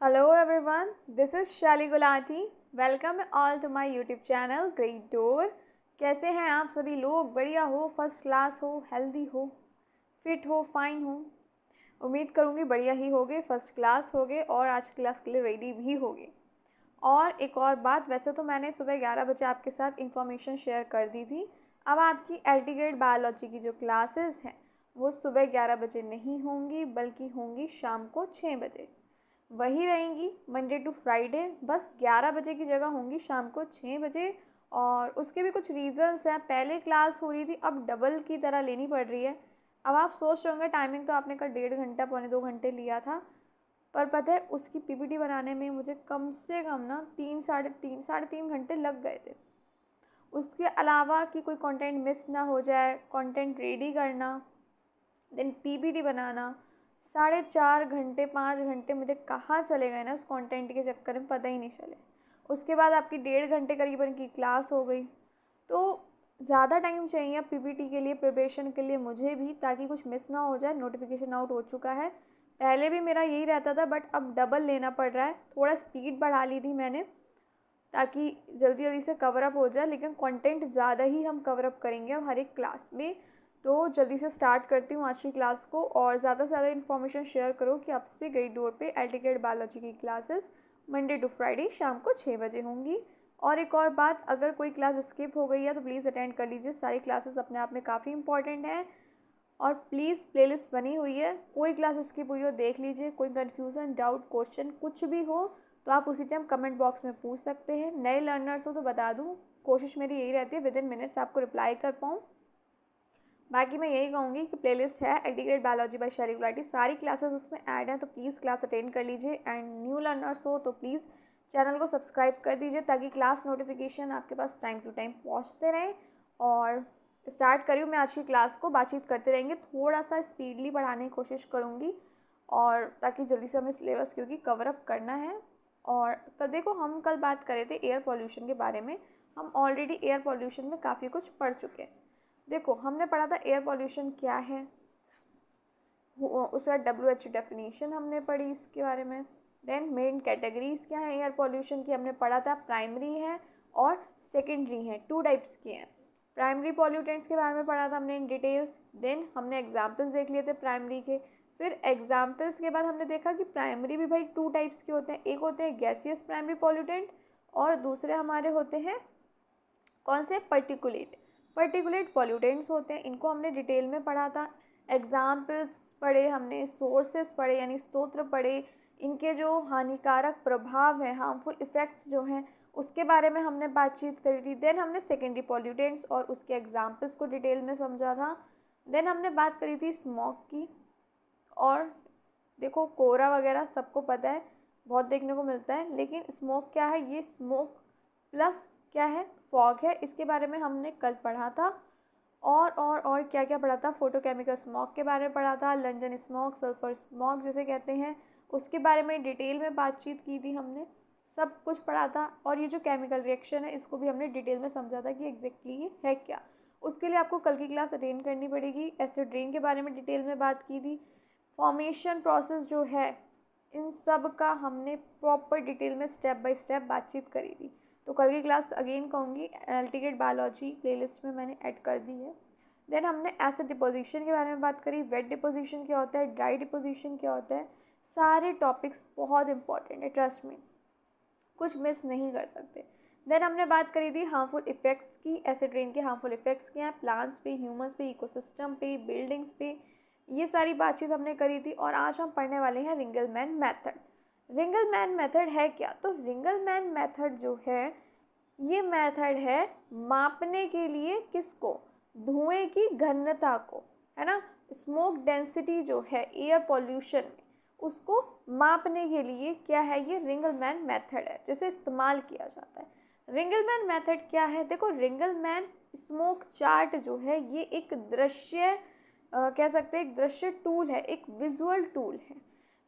Hello everyone, this is Shelly Gulati. Welcome all to my YouTube channel Great Door. कैसे हैं आप सभी लोग? बढ़िया हो, फर्स्ट क्लास हो, हेल्दी हो, फिट हो, फाइन हो? उम्मीद करूँगी बढ़िया ही होगे, फर्स्ट क्लास होगे और आज क्लास के लिए रेडी भी होगे। और एक और बात, वैसे तो मैंने सुबह 11 बजे आपके साथ इन्फॉर्मेशन शेयर कर दी थी। अब आपकी एल्टीग्रेड बायोलॉजी की जो क्लासेस हैं वो सुबह 11 बजे नहीं होंगी, बल्कि होंगी शाम को 6 बजे। वही रहेंगी मंडे टू फ्राइडे, बस 11 बजे की जगह होंगी शाम को 6 बजे। और उसके भी कुछ रीज़न्स हैं। पहले क्लास हो रही थी, अब डबल की तरह लेनी पड़ रही है। अब आप सोच रहे होंगे टाइमिंग तो आपने कल 1.5 घंटा पौने 2 घंटे लिया था, पर पता है उसकी पीपीटी बनाने में मुझे कम से कम ना 3 साढ़े 3 लग गए थे। उसके अलावा कि कोई कंटेंट मिस ना हो जाए, कंटेंट रेडी करना, देन पीपीटी बनाना, 4.5 घंटे 5 घंटे मुझे कहाँ चले गए ना इस कंटेंट के चक्कर में, पता ही नहीं चले। उसके बाद आपकी 1.5 घंटे करीबन की क्लास हो गई। तो ज़्यादा टाइम चाहिए पीपीटी के लिए, प्रिपरेशन के लिए मुझे भी, ताकि कुछ मिस ना हो जाए। नोटिफिकेशन आउट हो चुका है, पहले भी मेरा यही रहता था, बट अब डबल लेना पड़ रहा है। थोड़ा स्पीड बढ़ा ली थी मैंने ताकि जल्दी जल्दी से कवर अप हो जाए, लेकिन कंटेंट ज़्यादा ही हम कवर अप करेंगे अब हर एक क्लास में। तो जल्दी से स्टार्ट करती हूँ आज की क्लास को, और ज़्यादा से ज़्यादा इन्फॉर्मेशन शेयर करो कि अब से ग्रेड डोर पे एल्टीग्रेड बायोलॉजी की क्लासेस मंडे टू फ्राइडे शाम को 6 बजे होंगी। और एक और बात, अगर कोई क्लास स्किप हो गई है तो प्लीज़ अटेंड कर लीजिए। सारी क्लासेस अपने आप में काफ़ी इंपॉर्टेंट हैं। और प्लीज़ प्लेलिस्ट बनी हुई है, कोई क्लास स्किप हुई हो देख लीजिए। कोई कन्फ्यूज़न, डाउट, क्वेश्चन कुछ भी हो तो आप उसी टाइम कमेंट बॉक्स में पूछ सकते हैं। नए लर्नर्स हो तो बता दूँ, कोशिश मेरी यही रहती है विदिन मिनट्स आपको रिप्लाई कर पाऊँ। बाकी मैं यही कहूँगी कि प्लेलिस्ट है एल्टीग्रेड बायोलॉजी बाय शैली गुलाटी, सारी क्लासेस उसमें ऐड हैं, तो प्लीज़ क्लास अटेंड कर लीजिए। एंड न्यू लर्नर्स हो तो प्लीज़ चैनल को सब्सक्राइब कर दीजिए, ताकि क्लास नोटिफिकेशन आपके पास टाइम टू टाइम पहुँचते रहें। और स्टार्ट करी हूँ मैं आज की क्लास को, बातचीत करते रहेंगे, थोड़ा सा स्पीडली बढ़ाने की कोशिश करूँगी, और ताकि जल्दी से हमें सिलेबस क्योंकि कवर अप करना है। और तो देखो, हम कल बात कर रहे थे एयर पॉल्यूशन के बारे में। हम ऑलरेडी एयर पॉल्यूशन में काफ़ी कुछ पढ़ चुके हैं। देखो, हमने पढ़ा था एयर पॉल्यूशन क्या है, उसका WHO डेफिनेशन हमने पढ़ी इसके बारे में। देन मेन कैटेगरीज क्या है एयर पॉल्यूशन की, हमने पढ़ा था प्राइमरी है और सेकेंडरी है, 2 टाइप्स की हैं। प्राइमरी पॉल्यूटेंट्स के बारे में पढ़ा था हमने इन डिटेल। देन हमने एग्जाम्पल्स देख लिए थे प्राइमरी के। फिर एग्जाम्पल्स के बाद हमने देखा कि प्राइमरी भी भाई 2 टाइप्स के होते हैं। एक होते हैं गैसियस प्राइमरी पॉल्यूटेंट, और दूसरे हमारे होते हैं कौन से, पर्टिकुलेट पॉल्यूटेंट्स होते हैं। इनको हमने डिटेल में पढ़ा था। एग्जाम्पल्स पढ़े हमने, सोर्सेस पढ़े यानी स्तोत्र पढ़े, इनके जो हानिकारक प्रभाव हैं, हार्मफुल इफ़ेक्ट्स जो हैं, उसके बारे में हमने बातचीत करी थी। देन हमने सेकेंडरी पॉल्यूटेंट्स और उसके एग्जाम्पल्स को डिटेल में समझा था। देन हमने बात करी थी स्मोक की। और देखो, कोहरा वगैरह सबको पता है, बहुत देखने को मिलता है, लेकिन स्मोक क्या है, ये स्मोक प्लस क्या है, फॉग है। इसके बारे में हमने कल पढ़ा था। और क्या क्या पढ़ा था, फोटोकेमिकल स्मॉग के बारे में पढ़ा था, लंडन स्मॉग, सल्फर स्मॉग जिसे कहते हैं, उसके बारे में डिटेल में बातचीत की थी हमने, सब कुछ पढ़ा था। और ये जो केमिकल रिएक्शन है, इसको भी हमने डिटेल में समझा था कि एग्जैक्टली ये है क्या। उसके लिए आपको कल की क्लास अटेंड करनी पड़ेगी। एसिड रेन के बारे में डिटेल में बात की थी। फॉर्मेशन प्रोसेस जो है, इन सब का हमने प्रॉपर डिटेल में स्टेप बाय स्टेप बातचीत करी थी। तो कल की क्लास अगेन कहूँगी एल्टीग्रेड बायोलॉजी प्लेलिस्ट में मैंने ऐड कर दी है। देन हमने एसिड डिपोजिशन के बारे में बात करी, वेट डिपोजिशन क्या होता है, ड्राई डिपोजिशन क्या होता है। सारे टॉपिक्स बहुत इंपॉर्टेंट है, ट्रस्ट में, कुछ मिस नहीं कर सकते। देन हमने बात करी थी हार्मफुल इफ़ेक्ट्स की। एसिड रेन के हार्मफुल इफ़ेक्ट्स क्या हैं, प्लांट्स पे, ह्यूमंस पे, इकोसिस्टम पे, बिल्डिंग्स पे, ये सारी बातचीत हमने करी थी। और आज हम पढ़ने वाले हैं रिंगलमैन मेथड। रिंगलमैन मेथड है क्या, तो रिंगलमैन मेथड जो है, ये मेथड है मापने के लिए किसको, धुएं की घनता को, है ना। स्मोक डेंसिटी जो है एयर पॉल्यूशन में, उसको मापने के लिए क्या है, ये रिंगलमैन मेथड है जिसे इस्तेमाल किया जाता है। रिंगलमैन मेथड क्या है, देखो, रिंगलमैन स्मोक चार्ट जो है, ये एक दृश्य कह सकते हैं, एक दृश्य टूल है, एक विजुअल टूल है,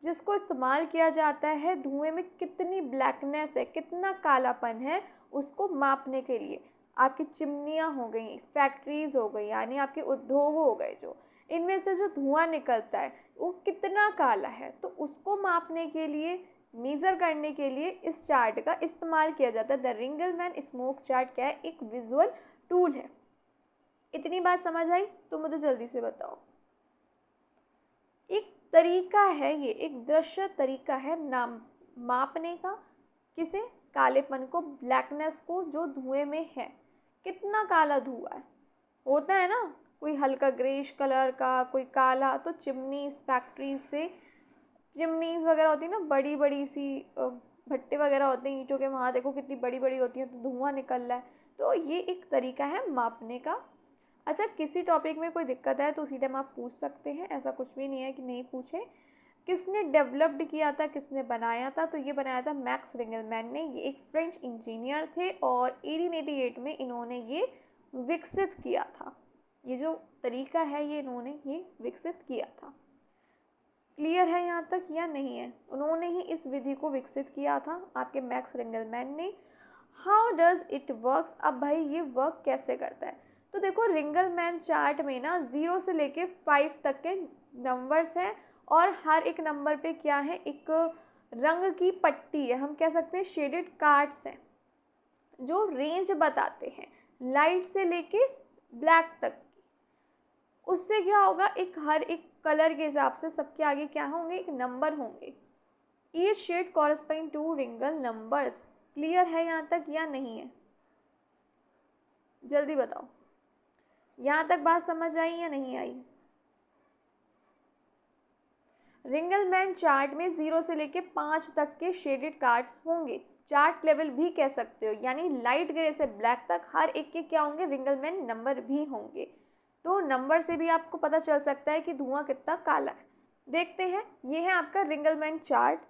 जिसको इस्तेमाल किया जाता है धुएं में कितनी ब्लैकनेस है, कितना कालापन है, उसको मापने के लिए। आपकी चिमनियाँ हो गई, फैक्ट्रीज़ हो गई, यानी आपके उद्योग हो गए, जो इनमें से जो धुआं निकलता है वो कितना काला है, तो उसको मापने के लिए मेज़र करने के लिए इस चार्ट का इस्तेमाल किया जाता है। द रिंगलमैन स्मोक चार्ट क्या है? एक विजुअल टूल है। इतनी बात समझ आई तो मुझे जल्दी से बताओ। एक तरीका है, ये एक दृश्य तरीका है नाम मापने का, किसे? कालेपन को, ब्लैकनेस को जो धुएं में है। कितना काला धुआं है, होता है ना, कोई हल्का ग्रेश कलर का, कोई काला, तो चिमनीज, फैक्ट्रीज से चिमनीज वगैरह होती है ना, बड़ी बड़ी सी भट्टे वगैरह होते हैं ईंटों के, वहाँ देखो कितनी बड़ी बड़ी होती हैं, तो धुआं निकल रहा है। तो ये एक तरीका है मापने का। अच्छा, किसी टॉपिक में कोई दिक्कत है तो उसी टाइम आप पूछ सकते हैं, ऐसा कुछ भी नहीं है कि नहीं पूछे। किसने डेवलप्ड किया था, किसने बनाया था? तो ये बनाया था मैक्स रिंगलमैन ने। ये एक फ्रेंच इंजीनियर थे और 1888 में इन्होंने ये विकसित किया था। ये जो तरीका है ये इन्होंने ये विकसित किया था। क्लियर है यहाँ तक या नहीं है? उन्होंने ही इस विधि को विकसित किया था, आपके मैक्स रिंगलमैन ने। How does it works? अब भाई ये वर्क कैसे करता है? तो देखो, रिंगलमैन चार्ट में ना 0 से लेके 5 तक के नंबर्स हैं और हर एक नंबर पे क्या है? एक रंग की पट्टी है, हम कह सकते हैं शेडेड कार्ड्स हैं जो रेंज बताते हैं लाइट से लेके ब्लैक तक। उससे क्या होगा? एक हर एक कलर के हिसाब से सबके आगे क्या होंगे? एक नंबर होंगे। ईच शेड कॉरस्पॉन्डिंग टू रिंगल नंबर्स। क्लियर है यहाँ तक या नहीं है? जल्दी बताओ, यहाँ तक बात समझ आई या नहीं आई? रिंगलमैन चार्ट में 0 से लेके 5 तक के शेडेड कार्ड्स होंगे, चार्ट लेवल भी कह सकते हो, यानी लाइट ग्रे से ब्लैक तक हर एक के क्या होंगे? रिंगलमैन नंबर भी होंगे। तो नंबर से भी आपको पता चल सकता है कि धुआं कितना काला है। देखते हैं, ये है आपका रिंगलमैन चार्ट।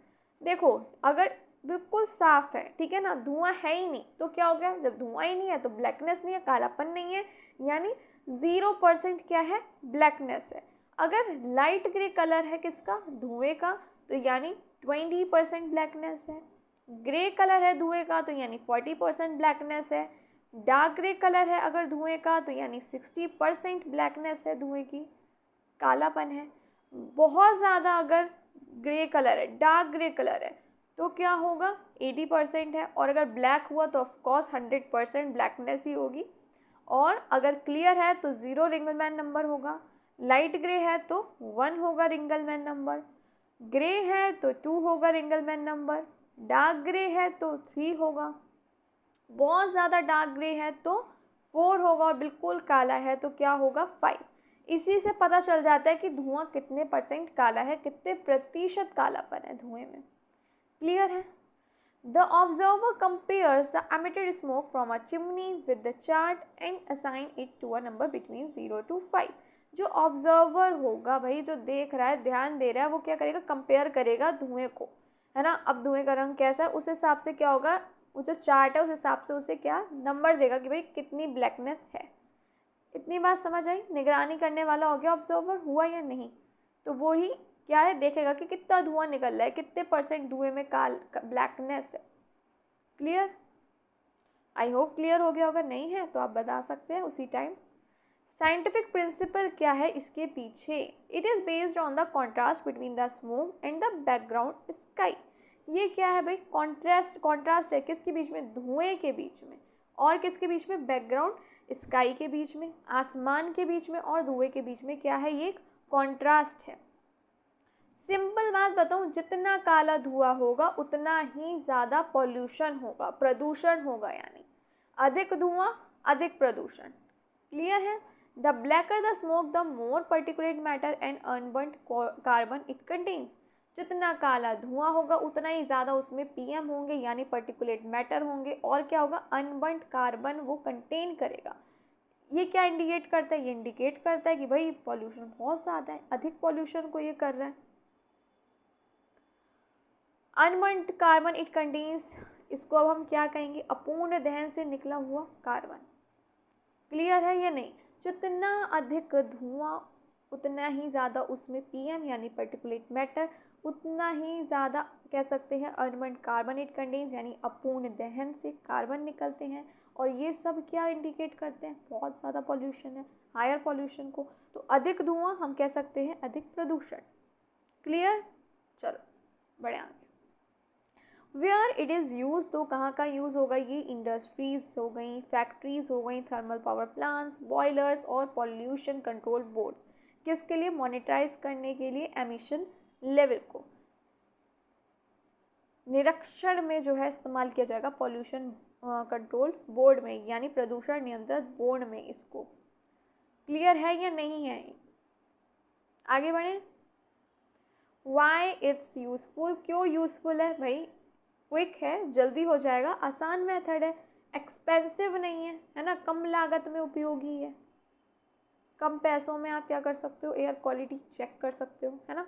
देखो, अगर बिल्कुल साफ है, ठीक है ना, धुआं है ही नहीं, तो क्या हो गया? जब धुआं ही नहीं है तो ब्लैकनेस नहीं है, कालापन नहीं है, यानी 0% क्या है? ब्लैकनेस है। अगर लाइट ग्रे कलर है किसका? धुएं का, तो यानी 20% ब्लैकनेस है। ग्रे कलर है धुएं का, तो यानी 40% ब्लैकनेस है। डार्क ग्रे कलर है अगर धुएं का, तो यानी 60% ब्लैकनेस है, धुएं की, कालापन है। बहुत ज़्यादा अगर ग्रे कलर है, डार्क ग्रे कलर है, तो क्या होगा? 80% है। और अगर ब्लैक हुआ तो ऑफकोर्स 100% ब्लैकनेस ही होगी। और अगर क्लियर है तो 0 रिंगलमैन नंबर होगा, लाइट ग्रे है तो 1 होगा रिंगलमैन नंबर, ग्रे है तो 2 होगा रिंगलमैन नंबर, डार्क ग्रे है तो 3 होगा, बहुत ज़्यादा डार्क ग्रे है तो 4 होगा, और बिल्कुल काला है तो क्या होगा? 5। इसी से पता चल जाता है कि धुआं कितने % काला है, कितने प्रतिशत कालापन है धुएं में। क्लियर है? The observer compares the emitted smoke from a chimney with the chart and assign it to a number between 0 to 5। जो ऑब्जर्वर होगा भाई, जो देख रहा है, ध्यान दे रहा है, वो क्या करेगा? कंपेयर करेगा धुएं को, है ना। अब धुएं का रंग कैसा है, उस हिसाब से क्या होगा? वो जो चार्ट है उस हिसाब से उसे क्या नंबर देगा कि भाई कितनी ब्लैकनेस है। इतनी बात समझ आई? निगरानी करने वाला हो गया ऑब्जर्वर, हुआ या नहीं? तो वो ही क्या है? देखेगा कि कितना धुआं निकल रहा है, कितने % धुएं में ब्लैकनेस है। क्लियर? आई होप क्लियर हो गया होगा। नहीं है तो आप बता सकते हैं उसी टाइम। साइंटिफिक प्रिंसिपल क्या है इसके पीछे? It is based on the contrast between the smoke and the background sky. ये क्या है भाई? कॉन्ट्रास्ट है किसके बीच में? धुएं के बीच में। और किसके बीच में? बैकग्राउंड स्काई के बीच में, आसमान के बीच में और धुएं के बीच में क्या है? ये एक कॉन्ट्रास्ट है। सिंपल बात बताऊं, जितना काला धुआं होगा उतना ही ज़्यादा पॉल्यूशन होगा, प्रदूषण होगा, यानी अधिक धुआं अधिक प्रदूषण। क्लियर है? The blacker the smoke the more particulate matter and unburned carbon it contains. जितना काला धुआं होगा उतना ही ज़्यादा उसमें PM होंगे, यानी पर्टिकुलेट मैटर होंगे, और क्या होगा? अनबर्न्ड कार्बन वो कंटेन करेगा। ये क्या इंडिकेट करता है? ये इंडिकेट करता है कि भाई पॉल्यूशन बहुत ज़्यादा है, अधिक पॉल्यूशन को ये कर रहा है। अनबर्न्ड कार्बन इट कंटेन्स, इसको अब हम क्या कहेंगे? अपूर्ण दहन से निकला हुआ कार्बन। क्लियर है या नहीं? जितना अधिक धुआं उतना ही ज़्यादा उसमें PM यानी पर्टिकुलेट मैटर, उतना ही ज़्यादा कह सकते हैं अनबर्न्ड कार्बन इट कंटेन्स, यानी अपूर्ण दहन से कार्बन निकलते हैं। और ये सब क्या इंडिकेट करते हैं? बहुत ज़्यादा पॉल्यूशन है, हायर पॉल्यूशन को। तो अधिक धुआं हम कह सकते हैं अधिक प्रदूषण। क्लियर? चलो बढ़े आगे। वेयर इट इज़ यूज, तो कहाँ का यूज़ होगा ये? इंडस्ट्रीज हो गई, फैक्ट्रीज हो गई, थर्मल पावर प्लांट्स, बॉयलर्स और पॉल्यूशन कंट्रोल बोर्ड्स। किसके लिए? मॉनिटराइज करने के लिए एमिशन लेवल को निरीक्षण में जो है इस्तेमाल किया जाएगा पॉल्यूशन कंट्रोल बोर्ड में, यानी प्रदूषण नियंत्रण बोर्ड में। इसको क्लियर है या नहीं है? आगे बढ़ें। वाई इट्स यूजफुल, क्यों यूजफुल है भाई? क्विक है, जल्दी हो जाएगा, आसान मेथड है, एक्सपेंसिव नहीं है, है ना, कम लागत में उपयोगी है, कम पैसों में आप क्या कर सकते हो? एयर क्वालिटी चेक कर सकते हो, है ना।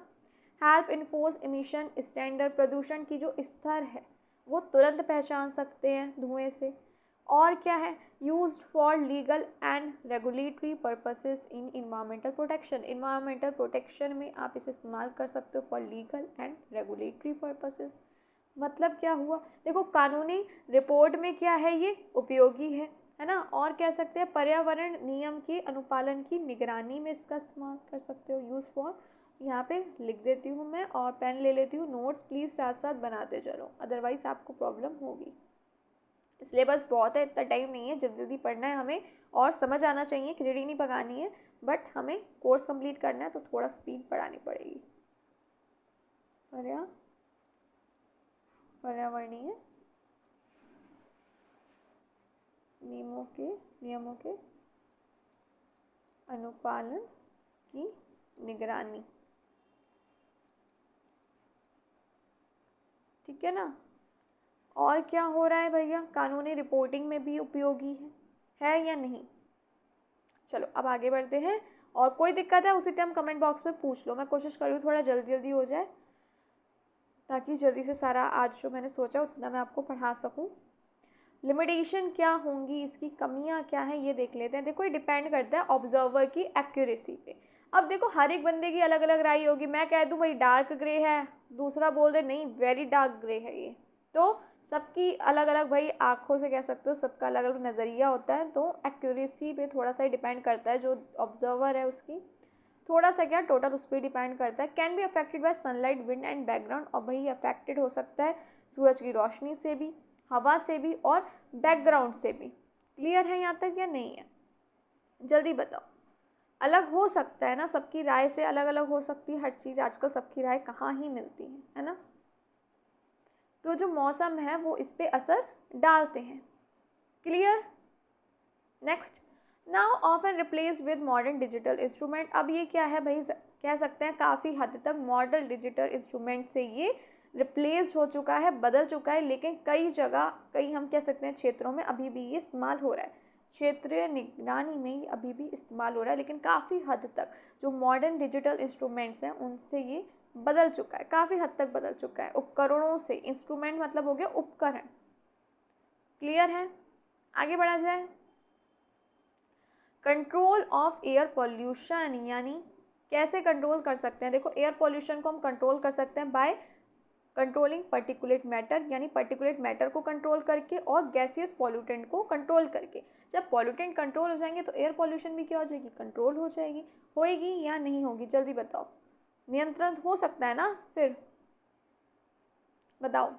हेल्प इन्फोर्स एमिशन स्टैंडर्ड, प्रदूषण की जो स्तर है वो तुरंत पहचान सकते हैं धुएं से। और क्या है? Used for legal and regulatory purposes in environmental protection, environmental protection में आप इसे इस्तेमाल कर सकते हो for legal and regulatory purposes. मतलब क्या हुआ? देखो कानूनी रिपोर्ट में क्या है, ये उपयोगी है ना। और कह सकते हैं पर्यावरण नियम के अनुपालन की निगरानी में इसका इस्तेमाल कर सकते हो। यूज़ फॉर, यहाँ पे लिख देती हूँ मैं और पेन ले लेती हूँ, नोट्स प्लीज़ साथ साथ बनाते चलो, अदरवाइज़ आपको प्रॉब्लम होगी। सिलेबस बहुत है, इतना टाइम नहीं है, जल्दी जल्दी पढ़ना है हमें और समझ आना चाहिए, खिचड़ी नहीं पकानी है, बट हमें कोर्स कंप्लीट करना है तो थोड़ा स्पीड बढ़ानी पड़ेगी। पर्यावरणीय नियमों के अनुपालन की निगरानी, ठीक है ना। और क्या हो रहा है भैया? कानूनी रिपोर्टिंग में भी उपयोगी है या नहीं? चलो अब आगे बढ़ते हैं। और कोई दिक्कत है उसी टाइम कमेंट बॉक्स में पूछ लो, मैं कोशिश कर रही हूँ थोड़ा जल्दी जल्दी हो जाए ताकि जल्दी से सारा आज जो मैंने सोचा उतना मैं आपको पढ़ा सकूँ। लिमिटेशन क्या होंगी, इसकी कमियां क्या हैं, ये देख लेते हैं। देखो ये डिपेंड करता है ऑब्जर्वर की एक्यूरेसी पे। अब देखो हर एक बंदे की अलग अलग राय होगी, मैं कह दूं भाई डार्क ग्रे है, दूसरा बोल दे नहीं वेरी डार्क ग्रे है ये, तो सबकी अलग अलग भाई आंखों से कह सकते हो, सबका अलग अलग नज़रिया होता है, तो एक्यूरेसी पे थोड़ा सा डिपेंड करता है जो ऑब्जर्वर है उसकी, थोड़ा सा क्या टोटल उस पर डिपेंड करता है। Can be affected by sunlight, wind and background, और भाई अफेक्टेड हो सकता है सूरज की रोशनी से भी, हवा से भी और बैकग्राउंड से भी। क्लियर है यहाँ तक या नहीं है? जल्दी बताओ। अलग हो सकता है ना, सबकी राय से अलग अलग हो सकती है हर चीज़, आजकल सबकी राय कहाँ ही मिलती है ना। तो जो मौसम है वो इस पर असर डालते हैं। Clear. Next, now often replace with modern digital instrument. अब ये क्या है भाई, कह सकते हैं काफ़ी हद तक मॉडर्न डिजिटल इंस्ट्रूमेंट से ये रिप्लेस हो चुका है, बदल चुका है, लेकिन कई जगह, कई हम कह सकते हैं क्षेत्रों में अभी भी ये इस्तेमाल हो रहा है, क्षेत्रीय निगरानी में ये अभी भी इस्तेमाल हो रहा है, लेकिन काफ़ी हद तक जो मॉडर्न डिजिटल इंस्ट्रूमेंट्स हैं उनसे ये बदल चुका है, काफ़ी हद तक बदल चुका है। उपकरणों से, इंस्ट्रूमेंट मतलब हो गया उपकरण। क्लियर है? आगे बढ़ा जाए। कंट्रोल ऑफ एयर पॉल्यूशन, यानी कैसे कंट्रोल कर सकते हैं? देखो एयर पॉल्यूशन को हम कंट्रोल कर सकते हैं बाय कंट्रोलिंग पर्टिकुलेट मैटर, यानी पर्टिकुलेट मैटर को कंट्रोल करके और गैसियस पॉल्यूटेंट को कंट्रोल करके। जब पॉल्यूटेंट कंट्रोल हो जाएंगे तो एयर पॉल्यूशन भी क्या हो जाएगी? कंट्रोल हो जाएगी। होएगी या नहीं होगी? जल्दी बताओ। नियंत्रण हो सकता है ना? फिर बताओ।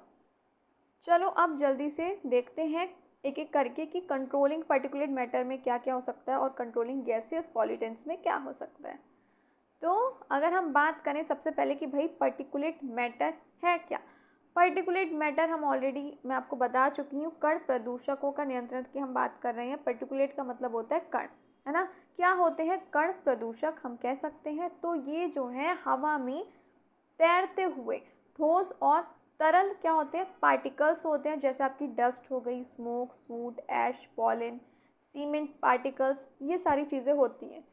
चलो अब जल्दी से देखते हैं एक एक करके कि कंट्रोलिंग पर्टिकुलेट मैटर में क्या क्या हो सकता है और कंट्रोलिंग गैसियस पॉल्यूटेंट्स में क्या हो सकता है। तो अगर हम बात करें सबसे पहले कि भाई पर्टिकुलेट मैटर है क्या। पर्टिकुलेट मैटर हम ऑलरेडी मैं आपको बता चुकी हूँ, कण प्रदूषकों का नियंत्रण की हम बात कर रहे हैं। पर्टिकुलेट का मतलब होता है कण, है ना। क्या होते हैं कण प्रदूषक हम कह सकते हैं? तो ये जो है हवा में तैरते हुए ठोस और तरल क्या होते हैं? पार्टिकल्स होते हैं, जैसे आपकी डस्ट हो गई, स्मोक, सूट, ऐश, पॉलन, सीमेंट पार्टिकल्स, ये सारी चीज़ें होती हैं।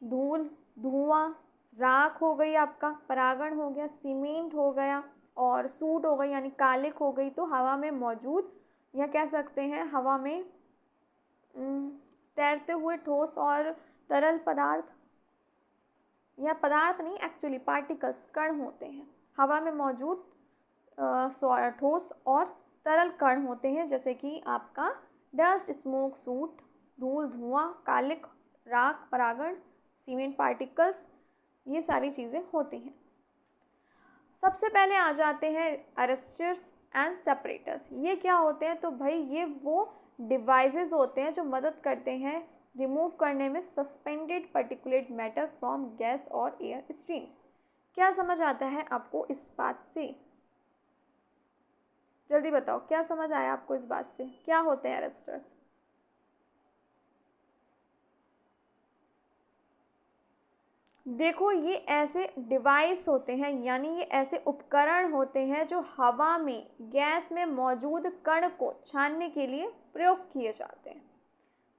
धूल, धुआं, राख हो गई, आपका परागण हो गया, सीमेंट हो गया और सूट हो गई यानी कालिक हो गई। तो हवा में मौजूद या कह सकते हैं हवा में तैरते हुए ठोस और तरल पदार्थ, या पदार्थ नहीं एक्चुअली पार्टिकल्स, कण होते हैं हवा में मौजूद, ठोस और तरल कण होते हैं, जैसे कि आपका डस्ट, स्मोक, सूट, धूल, धुआं, कालिक, राख, परागण, सीमेंट पार्टिकल्स, ये सारी चीज़ें होती हैं। सबसे पहले आ जाते हैं अरेस्टर्स, एंड सेपरेटर्स। ये क्या होते हैं? तो भाई ये वो डिवाइसेस होते हैं जो मदद करते हैं रिमूव करने में suspended particulate matter from gas और एयर स्ट्रीम्स। क्या समझ आता है आपको इस बात से? जल्दी बताओ, क्या समझ आया आपको इस बात से? क्या होते हैं अरेस्टर्स? देखो, ये ऐसे डिवाइस होते हैं, यानी ये ऐसे उपकरण होते हैं जो हवा में गैस में मौजूद कण को छानने के लिए प्रयोग किए जाते हैं।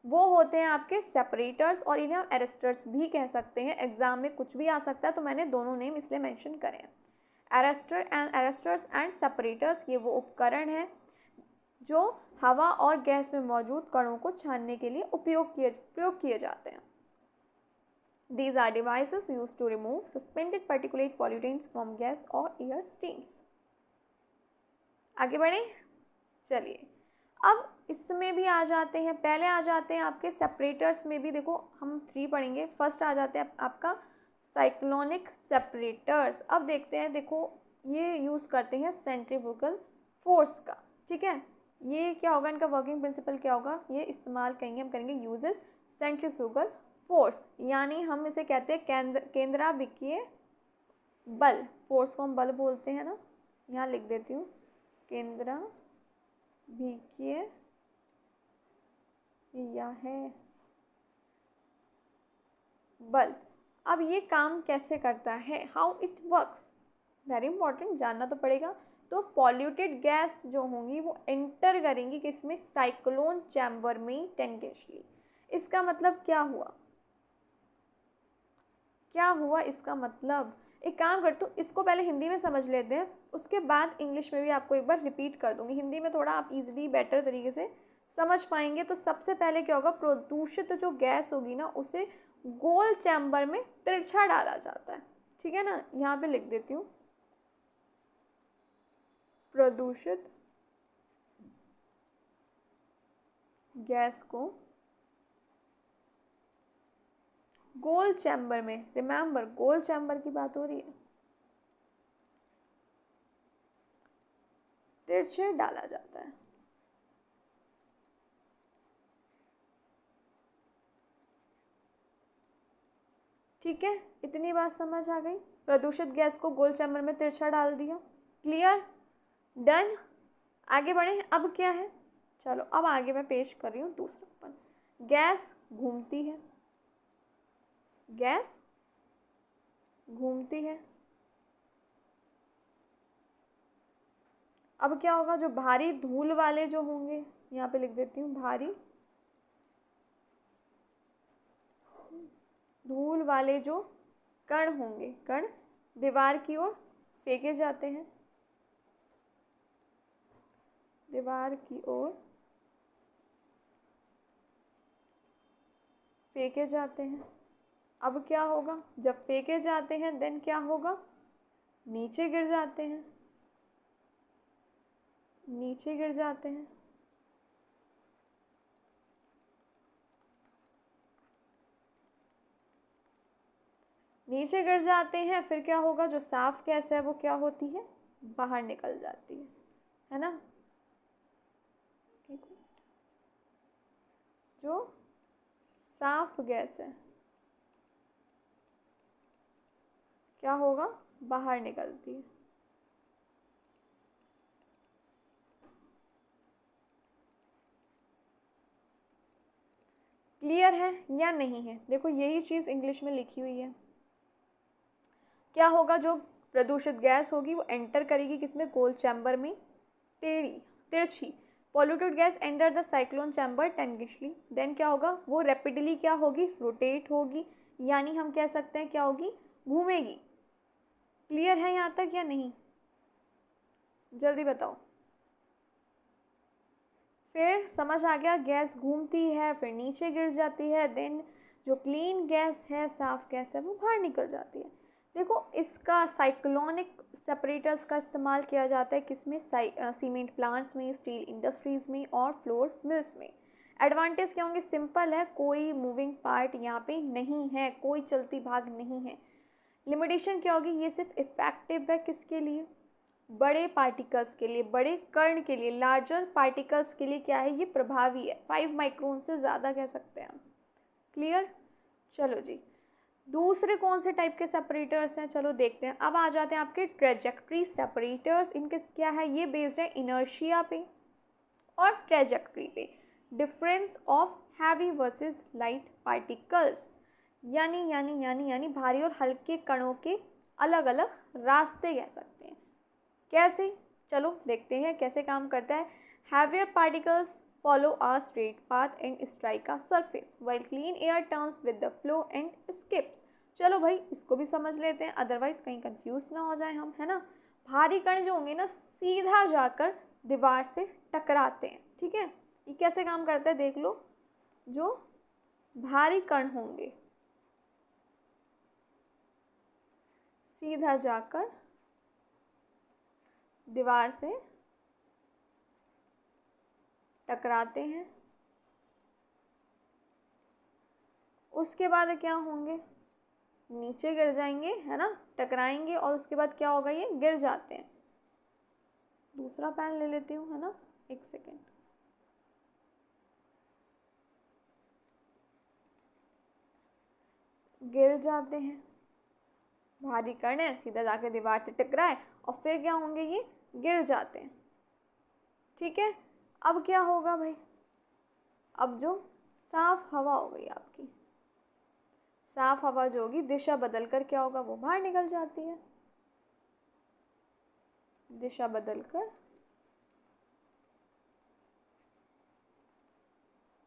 वो होते हैं आपके सेपरेटर्स, और इन्हें हम अरेस्टर्स भी कह सकते हैं। एग्जाम में कुछ भी आ सकता है, तो मैंने दोनों नेम इसलिए मेंशन करे हैं। अरेस्टर्स एंड सेपरेटर्स ये वो उपकरण हैं जो हवा और गैस में मौजूद कणों को छानने के लिए प्रयोग किए जाते हैं। These are devices used to remove suspended particulate pollutants from gas or air streams. आगे बढ़े, चलिए अब इसमें भी आ जाते हैं। पहले आ जाते हैं आपके सेपरेटर्स में भी। देखो हम 3 पढ़ेंगे। फर्स्ट आ जाते हैं आपका साइक्लोनिक सेपरेटर्स। अब देखते हैं, देखो ये यूज़ करते हैं सेंट्रीफ्यूगल फोर्स का, ठीक है। ये क्या होगा, इनका वर्किंग प्रिंसिपल क्या होगा? ये इस्तेमाल करेंगे, हम करेंगे यूजेस सेंट्रीफ्यूगल फोर्स, यानी हम इसे कहते हैं केंद्राभिकीय बल। फोर्स को हम बल बोलते हैं ना, यहाँ लिख देती हूँ, केंद्राभिकीय या है बल। अब ये काम कैसे करता है, how it works, very important, जानना तो पड़ेगा। तो पॉल्यूटेड गैस जो होंगी वो एंटर करेंगी किसमें? साइक्लोन चैम्बर में टेंजेंशियली। इसका मतलब क्या हुआ? क्या हुआ इसका मतलब? एक काम करते हूँ, इसको पहले हिंदी में समझ लेते हैं, उसके बाद इंग्लिश में भी आपको एक बार रिपीट कर दूँगी। हिंदी में थोड़ा आप इजीली बेटर तरीके से समझ पाएंगे। तो सबसे पहले क्या होगा, प्रदूषित जो गैस होगी ना, उसे गोल चैम्बर में तिरछा डाला जाता है, ठीक है ना। यहाँ पे लिख देती हूँ, प्रदूषित गैस को गोल चैम्बर में, रिमेंबर गोल चैम्बर की बात हो रही है, तिरछे डाला जाता है। ठीक है, इतनी बात समझ आ गई। प्रदूषित गैस को गोल चैम्बर में तिरछा डाल दिया, क्लियर, डन। आगे बढ़े, अब क्या है? चलो अब आगे मैं पेश कर रही हूँ दूसरा पन। गैस घूमती है, गैस घूमती है। अब क्या होगा, जो भारी धूल वाले जो होंगे, यहाँ पे लिख देती हूँ, भारी धूल वाले जो कण होंगे, कण दीवार की ओर फेंके जाते हैं, दीवार की ओर फेंके जाते हैं। अब क्या होगा, जब फेंके जाते हैं देन क्या होगा, नीचे गिर जाते हैं, नीचे गिर जाते हैं। नीचे गिर जाते हैं, फिर क्या होगा, जो साफ गैस है वो क्या होती है, बाहर निकल जाती है ना। जो साफ गैस है क्या होगा, बाहर निकलती है। क्लियर है या नहीं है? देखो यही चीज़ इंग्लिश में लिखी हुई है। क्या होगा, जो प्रदूषित गैस होगी वो एंटर करेगी किसमें, गोल चैम्बर में, तिरछी। Polluted gas enter the cyclone chamber tangentially, then क्या होगा, वो रैपिडली क्या होगी, रोटेट होगी, यानी हम कह सकते हैं क्या होगी, घूमेगी। क्लियर है यहाँ तक या नहीं? जल्दी बताओ। फिर समझ आ गया, गैस घूमती है, फिर नीचे गिर जाती है, देन जो क्लीन गैस है, साफ गैस है, वो बाहर निकल जाती है। देखो इसका साइक्लोनिक सेपरेटर्स का इस्तेमाल किया जाता है किसमें, सीमेंट प्लांट्स में, स्टील इंडस्ट्रीज़ में और फ्लोर मिल्स में। एडवांटेज क्या होंगे, सिंपल है, कोई मूविंग पार्ट यहाँ पे नहीं है, कोई चलती भाग नहीं है। लिमिटेशन क्या होगी, ये सिर्फ इफेक्टिव है किसके लिए, बड़े पार्टिकल्स के लिए, बड़े कण के लिए, लार्जर पार्टिकल्स के लिए क्या है, ये प्रभावी है। 5 माइक्रोन से ज़्यादा कह सकते हैं हम। क्लियर? चलो जी, दूसरे कौन से टाइप के सेपरेटर्स हैं, चलो देखते हैं। अब आ जाते हैं आपके ट्रेजेक्ट्री सेपरेटर्स। इनके क्या है, ये बेस्ड है इनर्शिया पे और ट्रेजेक्ट्री पे। Difference of heavy versus light particles, यानी भारी और हल्के कणों के अलग अलग रास्ते कह सकते हैं। कैसे, चलो देखते हैं कैसे काम करता है। Heavier particles follow a straight path and strike a surface while clean air turns with the flow and skips। चलो भाई इसको भी समझ लेते हैं, अदरवाइज कहीं कंफ्यूज ना हो जाए हम, है ना। भारी कण जो होंगे ना सीधा जाकर दीवार से टकराते हैं, ठीक है। ये कैसे काम करता है देख लो। जो भारी कण होंगे सीधा जाकर दीवार से टकराते हैं, उसके बाद क्या होंगे, नीचे गिर जाएंगे, है ना, टकराएंगे और उसके बाद क्या होगा, ये गिर जाते हैं। दूसरा पेन ले लेती हूँ, है ना, एक सेकेंड। गिर जाते हैं, भारी कण है, सीधा जाके दीवार से टकराए और फिर क्या होंगे, ये गिर जाते हैं, ठीक है। अब क्या होगा भाई, अब जो साफ हवा हो गई आपकी, साफ हवा जो होगी दिशा बदलकर क्या होगा, वो बाहर निकल जाती है। दिशा बदलकर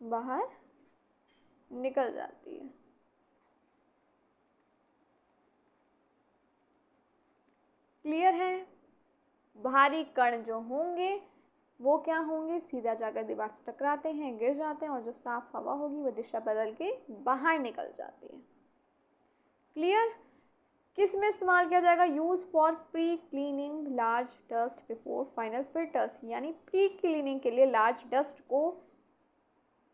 बाहर निकल जाती है। क्लियर है? भारी कण जो होंगे वो क्या होंगे, सीधा जाकर दीवार से टकराते हैं, गिर जाते हैं, और जो साफ हवा होगी वो दिशा बदल के बाहर निकल जाती है। क्लियर? किस में इस्तेमाल किया जाएगा, use for pre cleaning large dust before final filters, यानी प्री क्लीनिंग के लिए लार्ज डस्ट को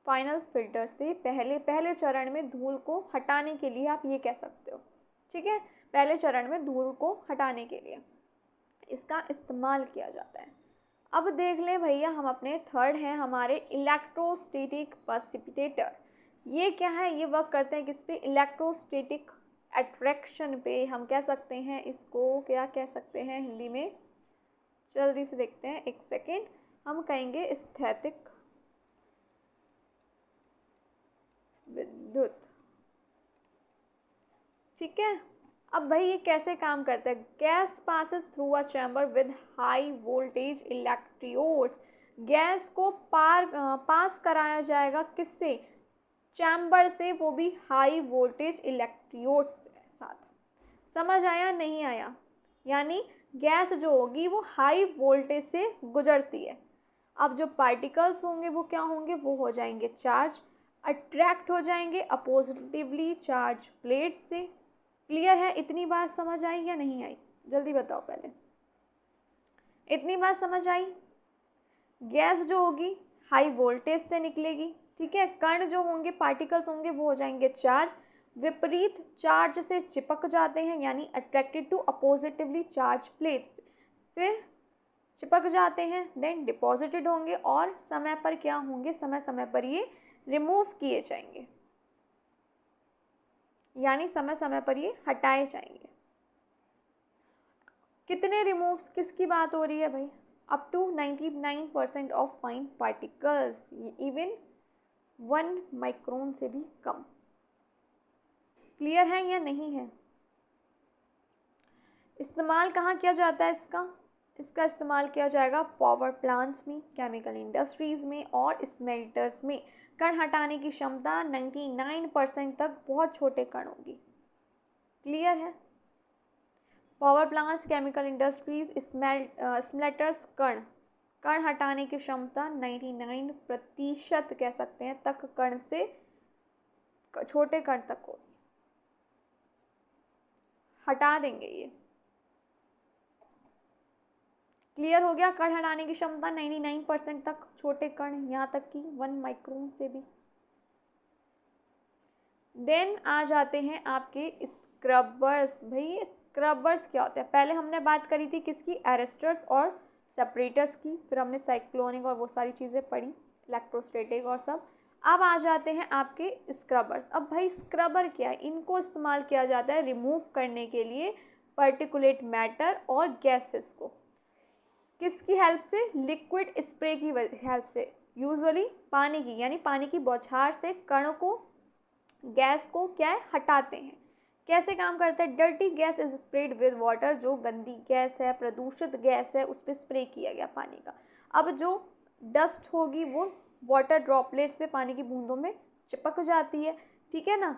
फाइनल फिल्टर से पहले चरण में धूल को हटाने के लिए आप ये कह सकते हो, ठीक है। पहले चरण में धूल को हटाने के लिए इसका इस्तेमाल किया जाता है। अब देख लें भैया, हम अपने थर्ड हैं हमारे इलेक्ट्रोस्टैटिक प्रेसिपिटेटर। ये क्या है, ये वर्क करते हैं किस पे, इलेक्ट्रोस्टैटिक अट्रैक्शन पे। हम कह सकते हैं इसको, क्या कह सकते हैं हिंदी में, जल्दी से देखते हैं, एक सेकेंड। हम कहेंगे स्थैतिक विद्युत, ठीक है। अब भाई ये कैसे काम करता है, gas passes through a chamber with high voltage electrodes. Gas को पास कराया जाएगा किससे, चैम्बर से, वो भी हाई वोल्टेज इलेक्ट्रोड्स के साथ। समझ आया नहीं आया, यानी गैस जो होगी वो हाई वोल्टेज से गुजरती है। अब जो पार्टिकल्स होंगे वो क्या होंगे, वो हो जाएंगे चार्ज, अट्रैक्ट हो जाएंगे अपोजिटिवली चार्ज प्लेट से। क्लियर है? इतनी बात समझ आई या नहीं आई, जल्दी बताओ पहले। इतनी बात समझ आई? गैस जो होगी हाई वोल्टेज से निकलेगी, ठीक है। कण जो होंगे, पार्टिकल्स होंगे, वो हो जाएंगे चार्ज, विपरीत चार्ज से चिपक जाते हैं, यानी अट्रैक्टेड टू अपोजिटिवली चार्ज प्लेट्स, फिर चिपक जाते हैं, देन डिपॉजिटेड होंगे और समय पर क्या होंगे, समय समय पर ये रिमूव किए जाएंगे, यानी समय समय पर ये हटाए जाएंगे। कितने रिमूव्स, किसकी बात हो रही है भाई, up to 99% of fine particles, even 1 micron से भी कम। क्लियर है या नहीं है? इस्तेमाल कहाँ किया जाता है इसका इस्तेमाल किया जाएगा पावर प्लांट्स में, केमिकल इंडस्ट्रीज़ में और स्मेल्टर्स में। कण हटाने की क्षमता 99% तक बहुत छोटे कण होगी। क्लियर है? Power plants, chemical industries, smelters, कण हटाने की क्षमता 99% कह सकते हैं तक कण से छोटे कण तक होगी, हटा देंगे ये। क्लियर हो गया? कण हटाने की क्षमता 99% तक छोटे कण, यहाँ तक कि 1 माइक्रोन से भी। देन आ जाते हैं आपके स्क्रबर्स। भाई ये स्क्रबर्स क्या होते हैं? पहले हमने बात करी थी किसकी? एरेस्टर्स और सेपरेटर्स की, फिर हमने साइक्लोनिक और वो सारी चीज़ें पढ़ी, इलेक्ट्रोस्टैटिक और सब। अब आ जाते हैं आपके स्क्रबर्स। अब भाई स्क्रबर क्या है? इनको इस्तेमाल किया जाता है रिमूव करने के लिए पर्टिकुलेट मैटर और गैसेस को। किसकी हेल्प से? लिक्विड स्प्रे की हेल्प से, यूजुअली पानी की, यानी पानी की बौछार से कण को, गैस को क्या है, हटाते हैं। कैसे काम करता है? Dirty gas is spread with water, जो गंदी गैस है, प्रदूषित गैस है, उस पर स्प्रे किया गया पानी का। अब जो डस्ट होगी वो वाटर ड्रॉपलेट्स पे, पानी की बूंदों में चिपक जाती है, ठीक है ना?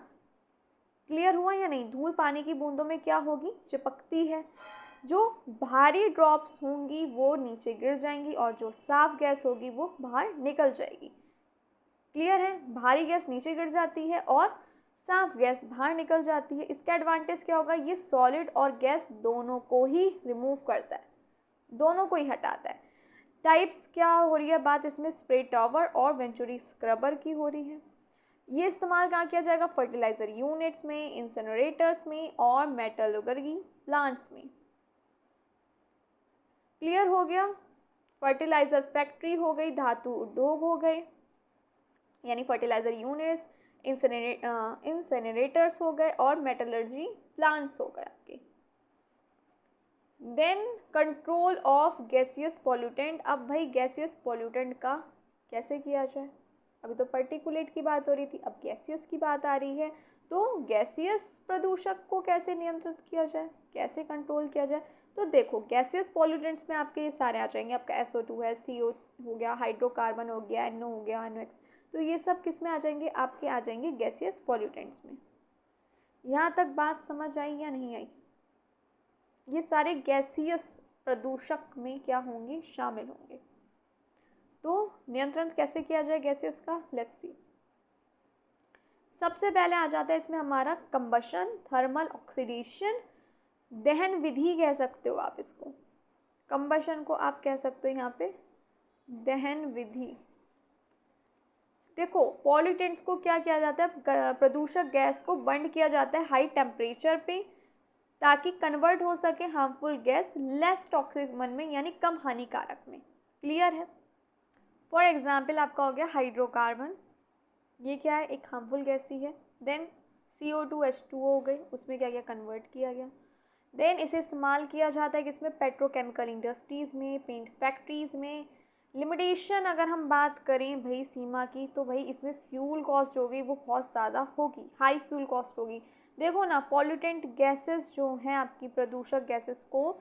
क्लियर हुआ या नहीं? धूल पानी की बूंदों में क्या होगी? चिपकती है। जो भारी ड्रॉप्स होंगी वो नीचे गिर जाएंगी और जो साफ गैस होगी वो बाहर निकल जाएगी। क्लियर है? भारी गैस नीचे गिर जाती है और साफ गैस बाहर निकल जाती है। इसका एडवांटेज क्या होगा? ये सॉलिड और गैस दोनों को ही रिमूव करता है, दोनों को ही हटाता है। टाइप्स क्या हो रही है बात इसमें? स्प्रे टॉवर और वेंचुरी स्क्रबर की हो रही है। ये इस्तेमाल कहाँ किया जाएगा? फर्टिलाइजर यूनिट्स में, इंसिनरेटर्स में और मेटलर्जी प्लांट्स में। क्लियर हो गया? फर्टिलाइजर फैक्ट्री हो गई, धातु उद्योग हो गए, यानी फर्टिलाइजर यूनिट्स, इंसिनरेटर्स हो गए और मेटलर्जी प्लांट्स हो गए आपके। Then control of gaseous pollutant. अब भाई गैसियस पॉल्यूटेंट का कैसे किया जाए? अभी तो पर्टिकुलेट की बात हो रही थी, अब गैसियस की बात आ रही है। तो गैसियस प्रदूषक को कैसे नियंत्रित किया जाए, कैसे कंट्रोल किया जाए? तो देखो गैसियस पॉल्यूटेंट्स में आपके ये सारे आ जाएंगे। आपका SO2 है, CO हो गया, हाइड्रोकार्बन हो गया, NO हो गया, NOx। तो ये सब किस में आ जाएंगे? आपके आ जाएंगे गैसियस पॉल्यूटेंट्स में। यहाँ तक बात समझ आई या नहीं आई? ये सारे गैसियस प्रदूषक में क्या होंगे? शामिल होंगे। तो नियंत्रण कैसे किया जाए गैसियस का? Let's see. सबसे पहले आ जाता है इसमें हमारा कंबशन, थर्मल ऑक्सीडेशन, दहन विधि कह सकते हो आप इसको। कंबशन को आप कह सकते हो यहाँ पे दहन विधि। देखो पॉल्यूटेंट्स को क्या किया जाता है? प्रदूषक गैस को बर्न किया जाता है हाई टेम्परेचर पे, ताकि कन्वर्ट हो सके हार्मफुल गैस लेस टॉक्सिक मन में, यानी कम हानिकारक में। क्लियर है? फॉर एग्जाम्पल आपका हो गया हाइड्रोकार्बन, ये क्या है? एक हार्मफुल गैस ही है। देन CO2 H2O हो गई, उसमें क्या किया? कन्वर्ट किया गया। देन इसे इस्तेमाल किया जाता है किसमें? पेट्रोकेमिकल इंडस्ट्रीज़ में, पेंट फैक्ट्रीज़ में। लिमिटेशन अगर हम बात करें भाई सीमा की, तो भाई इसमें फ्यूल कॉस्ट होगी वो बहुत ज़्यादा होगी, हाई फ्यूल कॉस्ट होगी। देखो ना पॉल्यूटेंट गैसेस जो हैं आपकी, प्रदूषक गैसेस को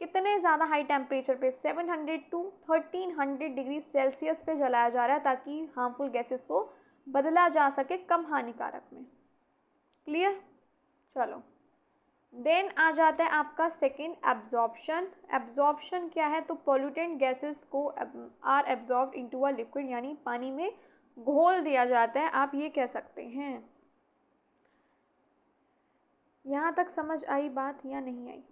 कितने ज़्यादा हाई टेम्परेचर पे 700 टू 1300 डिग्री सेल्सियस पे जलाया जा रहा है, ताकि हार्मफुल गैसेस को बदला जा सके कम हानिकारक में। क्लियर? चलो देन आ जाता है आपका सेकंड एब्जॉर्प्शन। एब्जॉर्प्शन क्या है? तो पॉल्यूटेंट गैसेस को are absorbed into a liquid, यानी पानी में घोल दिया जाता है, आप ये कह सकते हैं। यहाँ तक समझ आई बात या नहीं आई?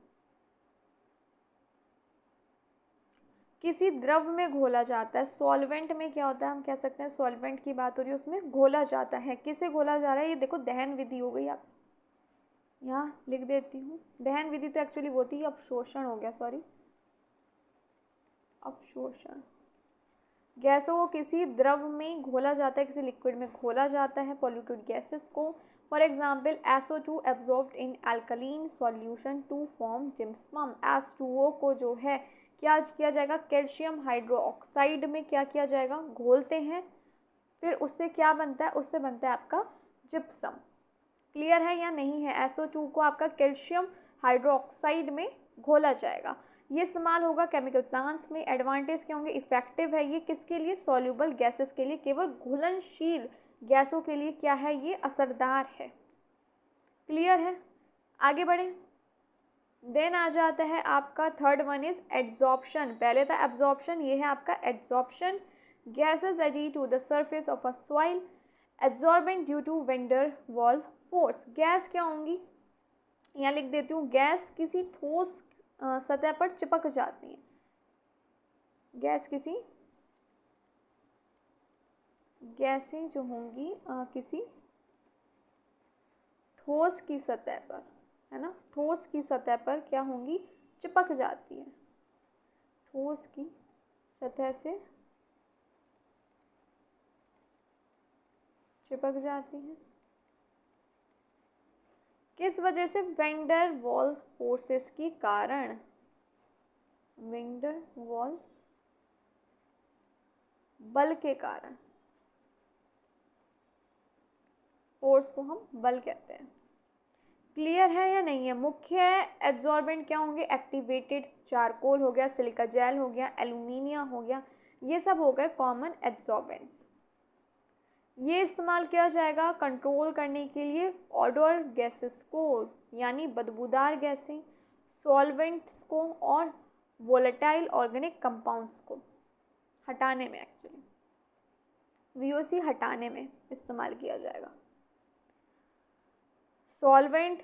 किसी द्रव में घोला जाता है। सॉल्वेंट में क्या होता है? हम कह सकते हैं सॉल्वेंट की बात हो रही है, उसमें घोला जाता है। किसे घोला जा रहा है? ये देखो दहन विधि हो गई। आप यहाँ लिख देती हूँ, दहन विधि तो एक्चुअली वो थी, अवशोषण हो गया, सॉरी, अवशोषण। गैसों को किसी द्रव में घोला जाता है, किसी लिक्विड में घोला जाता है, पॉल्यूटेड गैसेस को। For example SO2 absorbed in alkaline solution to form gypsum. H2O को जो है क्या किया जाएगा? कैल्शियम हाइड्रोक्साइड में क्या किया जाएगा? घोलते हैं, फिर उससे क्या बनता है? उससे बनता है आपका जिप्सम। क्लियर है या नहीं है? SO2 को आपका कैल्शियम हाइड्रोक्साइड में घोला जाएगा। ये इस्तेमाल होगा केमिकल प्लांट्स में। एडवांटेज क्या होंगे? इफेक्टिव है ये किसके लिए? सॉल्युबल गैसेस के लिए, केवल घुलनशील गैसों के लिए क्या है ये? असरदार है। क्लियर है? आगे बढ़े। देन आ जाता है आपका थर्ड वन इज एड्जॉर्प्शन। पहले था एब्जॉर्प्शन, ये है आपका adsorption. Gases exit to the surface of a soil absorbing due to van der Waals force. Gas क्या होंगी? यहाँ लिख देती हूँ, गैस किसी ठोस सतह पर चिपक जाती है। गैस किसी, गैसें जो होंगी किसी ठोस की सतह पर, है ना, ठोस की सतह पर क्या होंगी, चिपक जाती है, ठोस की सतह से चिपक जाती है। किस वजह से, वैन वाल्स फोर्सेस के कारण, वैन वाल्स बल के कारण, फोर्स को हम बल कहते हैं। क्लियर है या नहीं है? मुख्य एब्जॉर्बेंट क्या होंगे, एक्टिवेटेड चारकोल हो गया, सिलिका जेल हो गया, एल्यूमिनिया हो गया, ये सब हो गए कॉमन एब्जॉर्बेंट्स। ये इस्तेमाल किया जाएगा कंट्रोल करने के लिए ऑडर गैसेस को, यानी बदबूदार गैसें, सॉल्वेंट्स को और वोलेटाइल ऑर्गेनिक कंपाउंड्स को हटाने में, एक्चुअली वीओसी हटाने में इस्तेमाल किया जाएगा। सॉल्वेंट,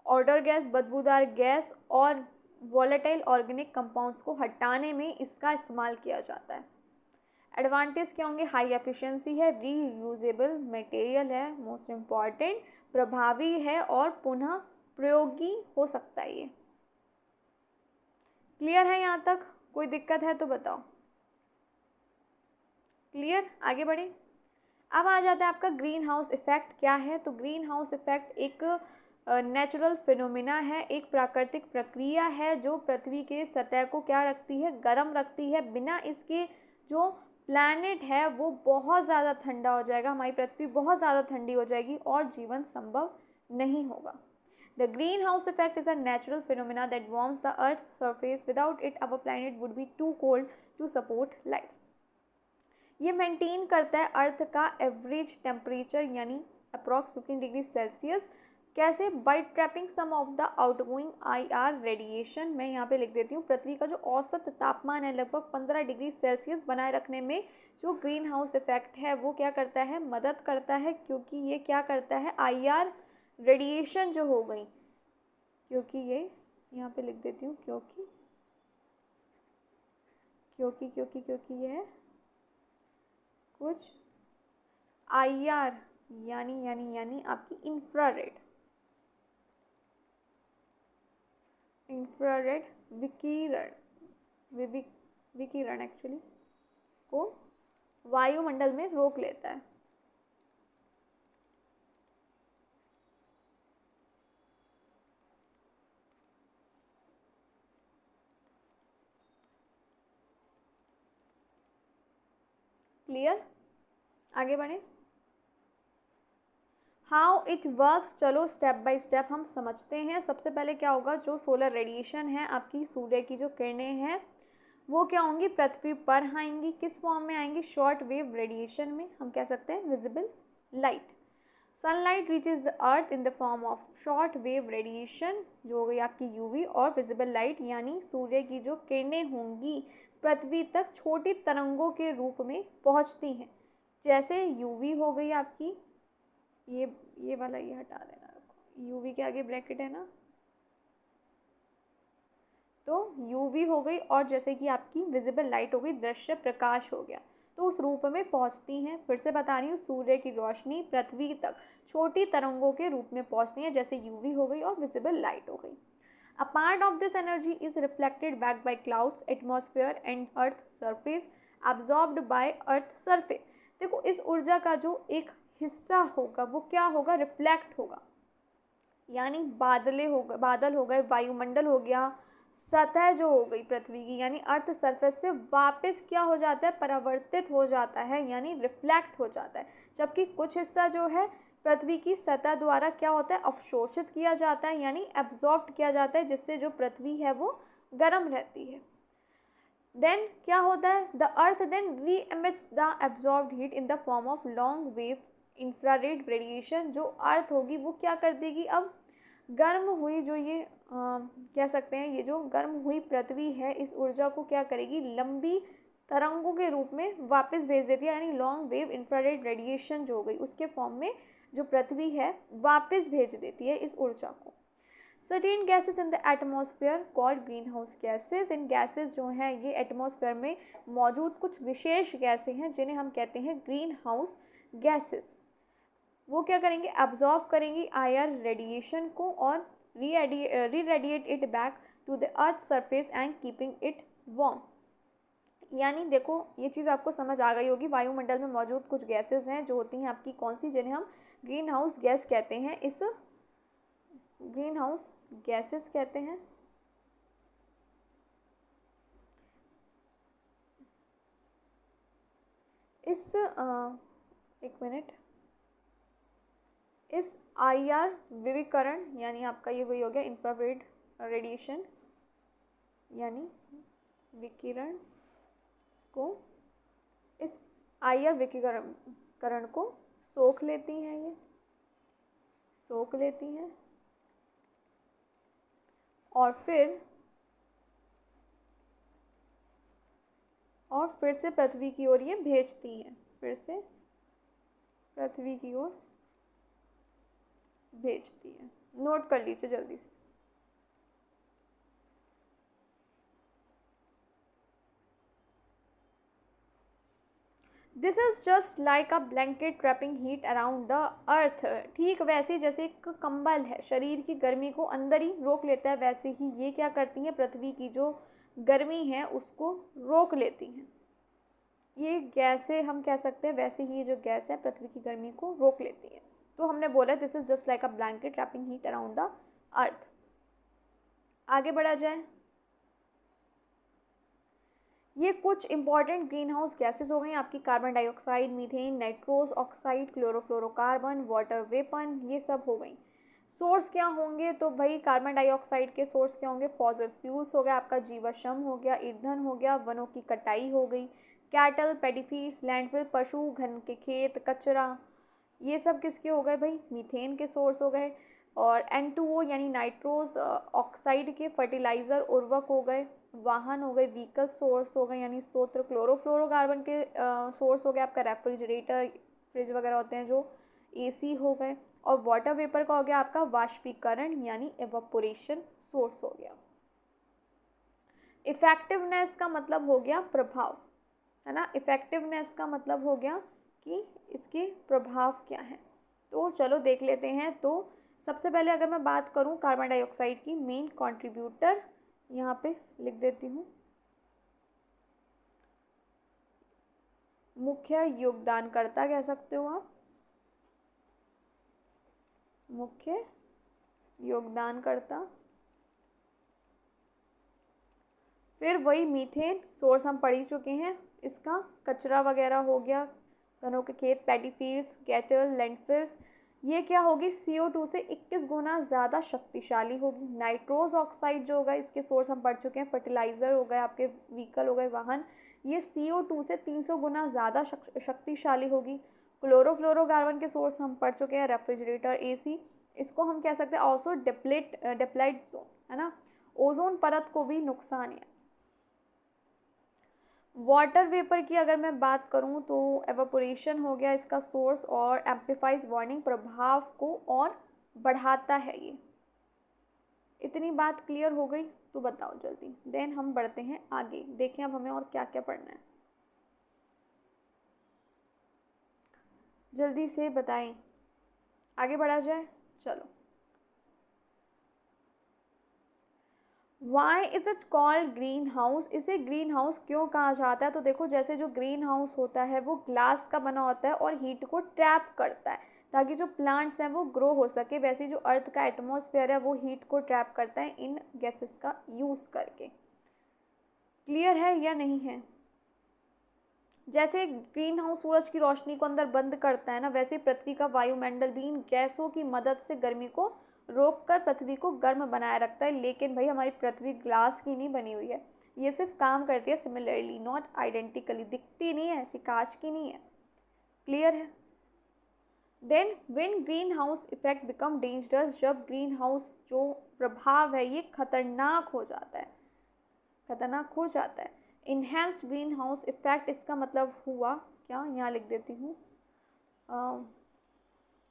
ऑडर गैस, बदबूदार गैस और वोलेटाइल ऑर्गेनिक कंपाउंड्स को हटाने में इसका इस्तेमाल किया जाता है। एडवांटेज क्या होंगे, हाई एफिशिएंसी है, रीयूजेबल मटेरियल है, मोस्ट इम्पॉर्टेंट प्रभावी है और पुनः प्रयोगी हो सकता है। ये क्लियर है? यहाँ तक कोई दिक्कत है तो बताओ। क्लियर? आगे बढ़े। अब आ जाता है आपका ग्रीन हाउस इफेक्ट क्या है। तो ग्रीन हाउस इफेक्ट एक नेचुरल फिनोमिना है, एक प्राकृतिक प्रक्रिया है जो पृथ्वी के सतह को क्या रखती है, गर्म रखती है। बिना इसके जो प्लैनेट है वो बहुत ज़्यादा ठंडा हो जाएगा, हमारी पृथ्वी बहुत ज़्यादा ठंडी हो जाएगी और जीवन संभव नहीं होगा। The green house effect is a natural phenomena that warms the earth surface, without it our planet would be too cold to support life. ये मेंटेन करता है अर्थ का एवरेज टेम्परेचर यानी अप्रॉक्स 15 डिग्री सेल्सियस। कैसे? By trapping some of the outgoing IR radiation. मैं यहाँ पे लिख देती हूँ, पृथ्वी का जो औसत तापमान है लगभग 15 डिग्री सेल्सियस बनाए रखने में जो ग्रीन हाउस इफेक्ट है वो क्या करता है, मदद करता है। क्योंकि ये क्या करता है, IR रेडिएशन जो हो गई, क्योंकि ये यहाँ पे लिख देती हूँ, क्योंकि ये कुछ IR यानी आपकी इंफ्रारेड विकिरण एक्चुअली को वायुमंडल में रोक लेता है। क्लियर? आगे बढ़े। हाउ इट वर्क्स, चलो स्टेप बाय स्टेप हम समझते हैं। सबसे पहले क्या होगा, जो सोलर रेडिएशन है, आपकी सूर्य की जो किरणें हैं वो क्या होंगी, पृथ्वी पर आएंगी। किस फॉर्म में आएंगी, शॉर्ट वेव रेडिएशन में, हम कह सकते हैं visible light. Sunlight reaches the earth in the form of short wave radiation, जो हो गई आपकी UV, और विजिबल लाइट यानी सूर्य की जो किरणें होंगी पृथ्वी तक छोटी तरंगों के रूप में पहुंचती हैं। जैसे UV हो गई आपकी, ये वाला ये हटा देना, रखो, UV के आगे ब्रैकेट है ना, तो UV हो गई, और जैसे कि आपकी विजिबल लाइट हो गई, दृश्य प्रकाश हो गया, तो उस रूप में पहुंचती हैं। फिर से बता रही हूँ, सूर्य की रोशनी पृथ्वी तक छोटी तरंगों के रूप में पहुंचती है, जैसे UV हो गई और विजिबल लाइट हो गई। A part of this energy is reflected back by clouds, atmosphere and earth surface, absorbed bye earth surface. देखो, इस ऊर्जा का जो एक हिस्सा होगा वो क्या होगा, रिफ्लेक्ट होगा, यानी बादल हो गए, वायुमंडल हो गया, सतह जो हो गई पृथ्वी की यानी अर्थ सरफेस से वापस क्या हो जाता है, परावर्तित हो जाता है, यानी रिफ्लेक्ट हो जाता है। जबकि कुछ हिस्सा जो है पृथ्वी की सतह द्वारा क्या होता है, अवशोषित किया जाता है, यानी एब्जॉर्ब किया जाता है, जिससे जो पृथ्वी है वो गर्म रहती है। देन क्या होता है, the earth then re emits the absorbed heat in the form of long wave infrared radiation. जो अर्थ होगी वो क्या कर देगी, अब गर्म हुई जो ये कह सकते हैं, ये जो गर्म हुई पृथ्वी है, इस ऊर्जा को क्या करेगी, लंबी तरंगों के रूप में वापस भेज देती है, यानी लॉन्ग वेव इंफ्रारेड रेडिएशन जो हो गई उसके फॉर्म में जो पृथ्वी है वापस भेज देती है इस ऊर्जा को। Certain gases in the atmosphere called green house gases. In gases जो हैं ये एटमॉस्फेयर में मौजूद कुछ विशेष गैसें हैं जिन्हें हम कहते हैं ग्रीन हाउस गैसेस। वो क्या करेंगे, एब्जॉर्व करेंगी आईआर रेडिएशन को और re radiate it back to the earth surface and keeping it warm. यानी देखो ये चीज़ आपको समझ आ गई होगी, वायुमंडल में मौजूद कुछ गैसेस हैं जो होती हैं आपकी कौन सी, जिन्हें हम ग्रीन हाउस गैस कहते हैं। इस ग्रीन हाउस गैसेस कहते हैं। एक मिनट, इस आईआर विकिरण यानी आपका ये वही हो गया इंफ्रारेड रेडिएशन यानी विकिरण को, इस आईआर विकिरण को सोख लेती हैं, ये सोख लेती हैं और फिर से पृथ्वी की ओर ये भेजती हैं, फिर से पृथ्वी की ओर भेजती है। नोट कर लीजिए जल्दी से। This is just like a blanket trapping heat around the earth. ठीक वैसे जैसे एक कंबल है शरीर की गर्मी को अंदर ही रोक लेता है, वैसे ही ये क्या करती हैं, पृथ्वी की जो गर्मी है उसको रोक लेती हैं। ये गैसें हम कह सकते हैं, वैसे ही ये जो गैस है पृथ्वी की गर्मी को रोक लेती है। तो हमने बोला this is just like a blanket trapping heat around the earth. आगे बढ़ा जाए, ये कुछ इंपॉर्टेंट ग्रीन हाउस गैसेज हो गई आपकी, carbon dioxide, methane, nitrous oxide, chlorofluorocarbon, water weapon, ये सब हो गई। सोर्स क्या होंगे, तो भाई कार्बन डाइऑक्साइड के सोर्स क्या होंगे, फॉसिल फ्यूल्स हो गया, आपका जीवाश्म हो गया, ईंधन हो गया, वनों की कटाई हो गई, कैटल, पेडिफीड्स, लैंडफिल, पशु, घन के खेत, कचरा, ये सब किसके हो गए भाई, मीथेन के सोर्स हो गए। और N2O यानी नाइट्रोस ऑक्साइड के फर्टिलाइज़र उर्वरक हो गए, वाहन हो गए, व्हीकल सोर्स हो गए यानी स्रोत, क्लोरोफ्लोरोकार्बन के सोर्स हो गए आपका रेफ्रिजरेटर, फ्रिज वगैरह होते हैं जो, AC हो गए, और वाटर वेपर का हो गया आपका वाष्पीकरण यानी एवापोरेशन सोर्स हो गया। इफेक्टिवनेस का मतलब हो गया प्रभाव, है ना, इफेक्टिवनेस का मतलब हो गया कि इसके प्रभाव क्या हैं। तो चलो देख लेते हैं। तो सबसे पहले अगर मैं बात करूं कार्बन डाइऑक्साइड की, मेन कंट्रीब्यूटर यहाँ पे लिख देती हूँ, मुख्य योगदानकर्ता कह सकते हो आप, मुख्य योगदानकर्ता। फिर वही मीथेन सोर्स हम पढ़ ही चुके हैं, इसका कचरा वगैरह हो गया, घनों के खेत, पैडी फील्ड्स, कैटल, लैंडफिल्स, ये क्या होगी, CO2 से 21 गुना ज़्यादा शक्तिशाली होगी। नाइट्रोस ऑक्साइड जो होगा इसके सोर्स हम पढ़ चुके हैं, फर्टिलाइज़र हो गए, आपके व्हीकल हो गए, वाहन, ये CO2 से 300 गुना ज़्यादा शक्तिशाली होगी। क्लोरोफ्लोरोकार्बन के सोर्स हम पढ़ चुके हैं, रेफ्रिजरेटर, AC, इसको हम कह सकते हैं ऑल्सो डिप्लाइड जोन, है ना, ओजोन परत को भी नुकसान है। वाटर वेपर की अगर मैं बात करूं तो एवापोरेशन हो गया इसका सोर्स, और एम्प्लीफाइज वार्निंग प्रभाव को और बढ़ाता है ये। इतनी बात क्लियर हो गई तो बताओ जल्दी, देन हम बढ़ते हैं आगे, देखें अब हमें और क्या क्या पढ़ना है, जल्दी से बताएं, आगे बढ़ा जाए। चलो, why is it called green house, इसे ग्रीन हाउस क्यों कहा जाता है, तो देखो जैसे जो ग्रीन हाउस होता है वो ग्लास का बना होता है और हीट को ट्रैप करता है ताकि जो प्लांट्स हैं वो ग्रो हो सके, वैसे जो अर्थ का एटमॉस्फेयर है वो हीट को ट्रैप करता है इन गैसेस का यूज़ करके। क्लियर है या नहीं है, जैसे ग्रीन हाउस सूरज की रोशनी को अंदर बंद करता है ना, वैसे पृथ्वी का वायुमंडल भी इन गैसों की मदद से गर्मी को रोक कर पृथ्वी को गर्म बनाए रखता है। लेकिन भाई हमारी पृथ्वी ग्लास की नहीं बनी हुई है, ये सिर्फ काम करती है सिमिलरली, नॉट आइडेंटिकली, दिखती नहीं है, ऐसी कांच की नहीं है। क्लियर है। Then when green house effect become dangerous, जब ग्रीन हाउस जो प्रभाव है ये खतरनाक हो जाता है, खतरनाक हो जाता है। इन्हेंस्ड ग्रीन हाउस इफेक्ट, इसका मतलब हुआ क्या, यहाँ लिख देती हूँ,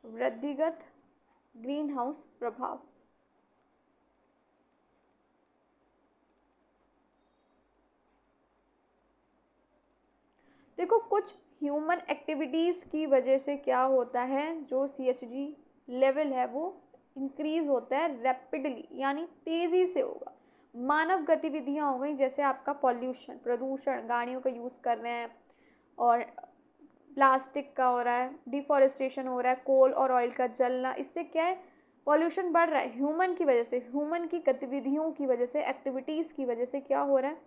वृद्धिगत ग्रीन हाउस प्रभाव। देखो कुछ ह्यूमन एक्टिविटीज़ की वजह से क्या होता है, जो CHG लेवल है वो इंक्रीज़ होता है रैपिडली, यानी तेज़ी से होगा। मानव गतिविधियाँ हो गई, जैसे आपका पॉल्यूशन, प्रदूषण, गाड़ियों का यूज़ कर रहे हैं और प्लास्टिक का हो रहा है, डिफॉरेस्टेशन हो रहा है, कोल और ऑयल का जलना, इससे क्या है, पॉल्यूशन बढ़ रहा है ह्यूमन की वजह से, ह्यूमन की गतिविधियों की वजह से, एक्टिविटीज़ की वजह से क्या हो रहा है,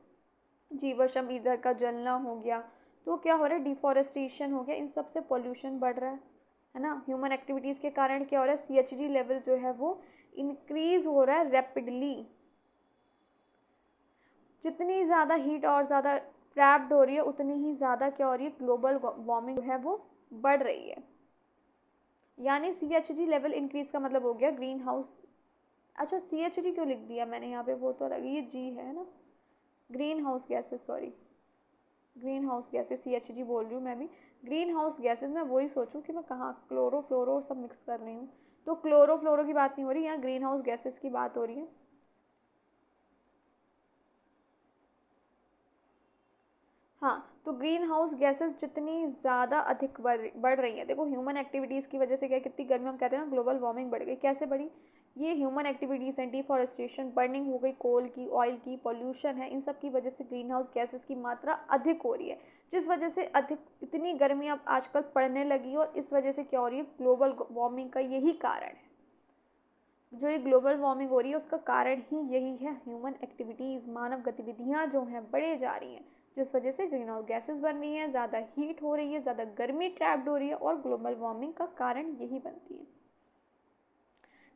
जीवाश्म ईंधन का जलना हो गया, तो क्या हो रहा है, डिफॉरेस्टेशन हो गया, इन सब से पॉल्यूशन बढ़ रहा है ना। ह्यूमन एक्टिविटीज़ के कारण क्या हो रहा है, CHG लेवल जो है वो इंक्रीज हो रहा है रैपिडली। जितनी ज़्यादा हीट और ज़्यादा ट्रैप्ड हो रही है, उतनी ही ज़्यादा क्या हो रही है, ग्लोबल वार्मिंग जो है वो बढ़ रही है। यानी CHG लेवल इंक्रीज का मतलब हो गया ग्रीन हाउस, अच्छा CHG क्यों लिख दिया मैंने यहाँ पे, वो तो अलग, ये G है ना, green house gases, sorry green house gases, CHG बोल रही हूँ मैं भी, ग्रीन हाउस गैसेस, मैं वही सोचूं कि मैं कहाँ क्लोरो फ्लोरो सब मिक्स कर रही हूँ, तो क्लोरो फ्लोरो की बात नहीं हो रही, यहाँ ग्रीन हाउस गैसेस की बात हो रही है। हाँ, तो ग्रीन हाउस गैसेस जितनी ज़्यादा अधिक बढ़ रही हैं, देखो ह्यूमन एक्टिविटीज़ की वजह से क्या, कितनी गर्मी, हम कहते हैं ना ग्लोबल वार्मिंग बढ़ गई, कैसे बढ़ी, ये ह्यूमन एक्टिविटीज़ हैं, डिफॉरेस्टेशन, बर्निंग हो गई कोल की, ऑयल की, पॉल्यूशन है, इन सब की वजह से ग्रीन हाउस गैसेस की मात्रा अधिक हो रही है, जिस वजह से अधिक इतनी गर्मी अब आजकल पड़ने लगी, और इस वजह से क्या हो रही है, ग्लोबल वार्मिंग का यही कारण है। जो ये ग्लोबल वार्मिंग हो रही है उसका कारण ही यही है, ह्यूमन एक्टिविटीज़, मानव गतिविधियाँ जो हैं बढ़े जा रही हैं, जिस वजह से ग्रीन हाउस गैसेस बन रही हैं, ज़्यादा हीट हो रही है, ज़्यादा गर्मी ट्रैप्ड हो रही है, और ग्लोबल वार्मिंग का कारण यही बनती है।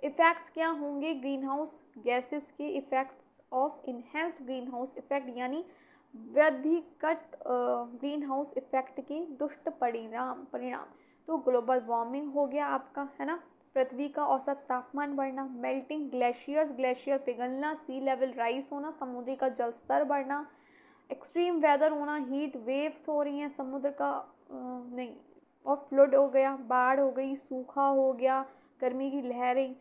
इफ़ेक्ट्स क्या होंगे ग्रीन हाउस गैसेस के, effects of enhanced green house effect, यानी वृद्धिगत ग्रीन हाउस इफ़ेक्ट के दुष्ट परिणाम, तो ग्लोबल वार्मिंग हो गया आपका, है ना, पृथ्वी का औसत तापमान बढ़ना, मेल्टिंग ग्लेशियर्स, ग्लेशियर पिघलना, सी लेवल राइज होना, समुद्री का जल स्तर बढ़ना, एक्सट्रीम वेदर होना, हीट वेव्स हो रही हैं समुद्र का नहीं, और फ्लड हो गया, बाढ़ हो गई, सूखा हो गया, गर्मी की लहरें,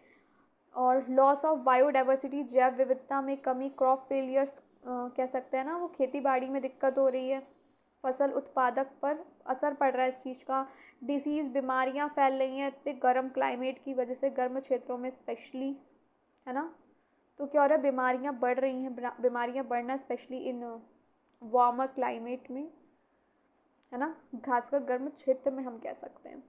और लॉस ऑफ बायोडाइवर्सिटी, जैव विविधता में कमी, क्रॉप फेलियर्स, कह सकते हैं ना, वो खेती बाड़ी में दिक्कत हो रही है, फसल उत्पादक पर असर पड़ रहा है इस चीज़ का, डिसीज़, बीमारियां फैल रही हैं इतने गर्म क्लाइमेट की वजह से, गर्म क्षेत्रों में स्पेशली, है ना, तो क्या हो रहा है, बीमारियां बढ़ रही हैं, बीमारियां बढ़ना स्पेशली इन वार्मर क्लाइमेट में, है ना, खासकर गर्म क्षेत्र में हम कह सकते हैं।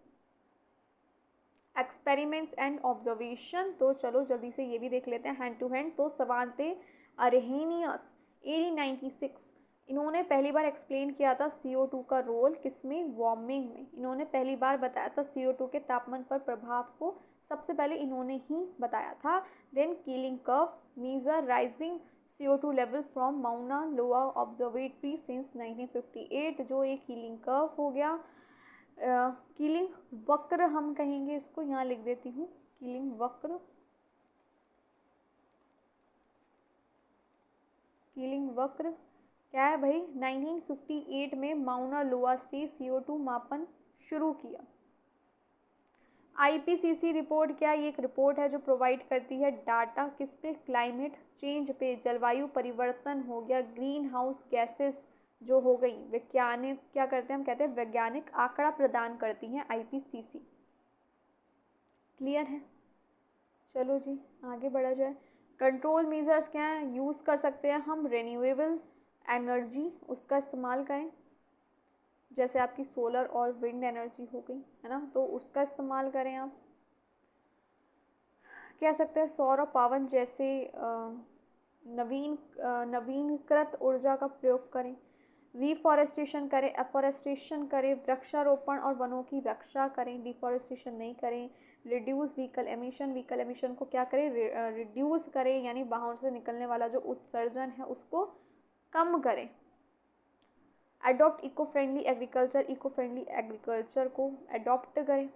एक्सपेरिमेंट्स एंड ऑब्जर्वेशन, तो चलो जल्दी से ये भी देख लेते हैं हैंड टू हैंड। तो सवांते अरहेनियस 1896, इन्होंने पहली बार एक्सप्लेन किया था CO2 का रोल किसमें, वार्मिंग में, इन्होंने पहली बार बताया था CO2 के तापमान पर प्रभाव को, सबसे पहले इन्होंने ही बताया था। Then Keeling curve measure rising CO2 level from Mauna Loa observatory since 1958, जो एक कीलिंग कर्व हो गया, कीलिंग वक्र हम कहेंगे इसको, यहाँ लिख देती हूँ कीलिंग वक्र, कीलिंग वक्र क्या है भाई, 1958 में माउना लोआ से CO2 मापन शुरू किया। IPCC रिपोर्ट क्या, ये एक रिपोर्ट है जो प्रोवाइड करती है डाटा किस पे, क्लाइमेट चेंज पे, जलवायु परिवर्तन हो गया, ग्रीन हाउस गैसेस जो हो गई, वैज्ञानिक क्या करते हैं, हम कहते हैं वैज्ञानिक आंकड़ा प्रदान करती हैं IPCC। क्लियर है, चलो जी आगे बढ़ा जाए। कंट्रोल मेजर्स क्या हैं, यूज़ कर सकते हैं हम रिन्यूएबल एनर्जी, उसका इस्तेमाल करें, जैसे आपकी सोलर और विंड एनर्जी हो गई, है ना, तो उसका इस्तेमाल करें आप, कह सकते हैं सौर और पवन जैसे नवीनकृत ऊर्जा का प्रयोग करें, रिफॉरेस्टेशन करें, एफॉरेस्टेशन करें, वृक्षारोपण और वनों की रक्षा करें, डिफॉरेस्टेशन नहीं करें, रिड्यूस व्हीकल एमिशन को क्या करें, रिड्यूस करें, यानी वाहनों से निकलने वाला जो उत्सर्जन है उसको कम करें, अडॉप्ट इको फ्रेंडली एग्रीकल्चर को अडॉप्ट करें,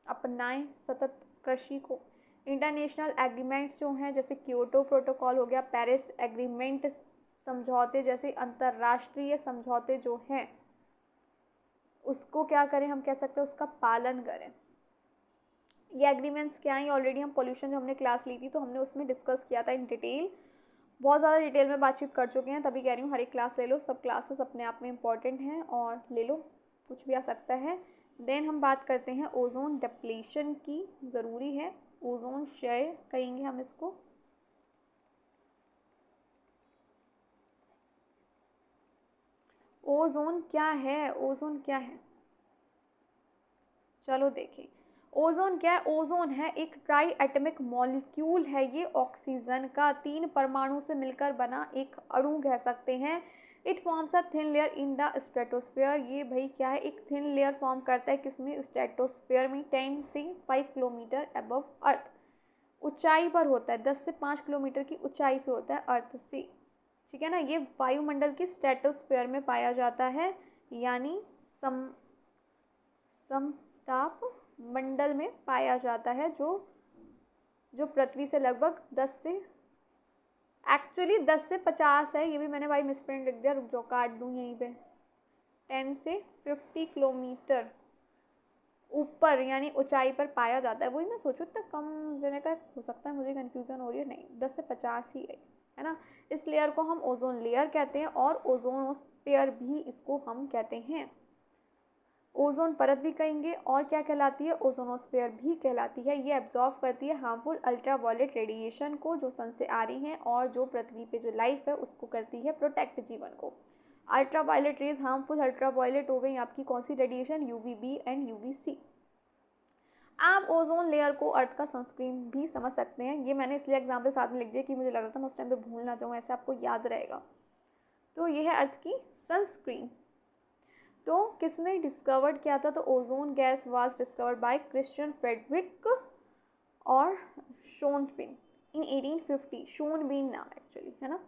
अपनाएं सतत कृषि को, इंटरनेशनल एग्रीमेंट्स जो हैं जैसे क्योटो प्रोटोकॉल हो गया, पेरिस एग्रीमेंट समझौते जैसे अंतर्राष्ट्रीय समझौते जो हैं उसको क्या करें, हम कह सकते हैं उसका पालन करें। ये एग्रीमेंट्स क्या हैं, ऑलरेडी हम पोल्यूशन जो हमने क्लास ली थी तो हमने उसमें डिस्कस किया था इन डिटेल, बहुत ज़्यादा डिटेल में बातचीत कर चुके हैं, तभी कह रही हूँ हर एक क्लास ले लो, सब क्लासेस अपने आप में इम्पॉर्टेंट हैं और ले लो, कुछ भी आ सकता है। देन हम बात करते हैं ओजोन डिप्लीशन की, ज़रूरी है, ओजोन क्षय कहेंगे हम इसको। ओजोन क्या है, ओजोन क्या है, चलो देखें। ओजोन क्या है, ओजोन है एक ट्राई एटमिक मॉलिक्यूल है, ये ऑक्सीजन का 3 परमाणु से मिलकर बना एक अणु कह सकते हैं। It forms a thin layer in the stratosphere, ये भाई क्या है, एक थिन लेयर फॉर्म करता है किसमें, स्ट्रेटोस्फेयर में, 10 से 5 किलोमीटर अबव अर्थ, ऊंचाई पर होता है, 10 से 5 किलोमीटर की ऊंचाई पे होता है अर्थ से, ठीक है ना। ये वायुमंडल की स्ट्रेटोस्फेयर में पाया जाता है, यानी समताप मंडल में पाया जाता है, जो पृथ्वी से लगभग 10 से 50 है, ये भी मैंने भाई मिसप्रिंट लिख दिया, रुक जाओ काट दूँ यहीं पे, 10 से 50 किलोमीटर ऊपर यानी ऊंचाई पर पाया जाता है। वही मैं सोचूँ इतना कम जने का हो सकता है, मुझे कन्फ्यूज़न हो रही है, नहीं 10 से 50 ही है ना। इस लेयर को हम ओजोन लेयर कहते हैं और ओजोनोस्फीयर भी इसको हम कहते हैं, ओजोन परत भी कहेंगे, और क्या कहलाती है, ओजोनोस्फीयर भी कहलाती है। ये एब्जॉर्व करती है हार्मफुल अल्ट्रावायलेट रेडिएशन को जो सन से आ रही हैं, और जो पृथ्वी पे जो लाइफ है उसको करती है प्रोटेक्ट, जीवन को। अल्ट्रावायलेट रेज, हार्मफुल अल्ट्रावायलेट हो गई आपकी कौन सी रेडिएशन, यूवीबी एंड यूवीसी। आप ओजोन लेयर को अर्थ का सनस्क्रीन भी समझ सकते हैं, ये मैंने इसलिए एग्जाम्पल साथ में लिख दिया कि मुझे लग रहा था मैं उस टाइम पे भूल ना जाऊँ, ऐसे आपको याद रहेगा। तो ये है अर्थ की सनस्क्रीन। तो किसने डिस्कवर्ड किया था, तो ozone gas was discovered by Christian Friedrich और शोनबिन इन 1850, शोनबिन नाम एक्चुअली है ना,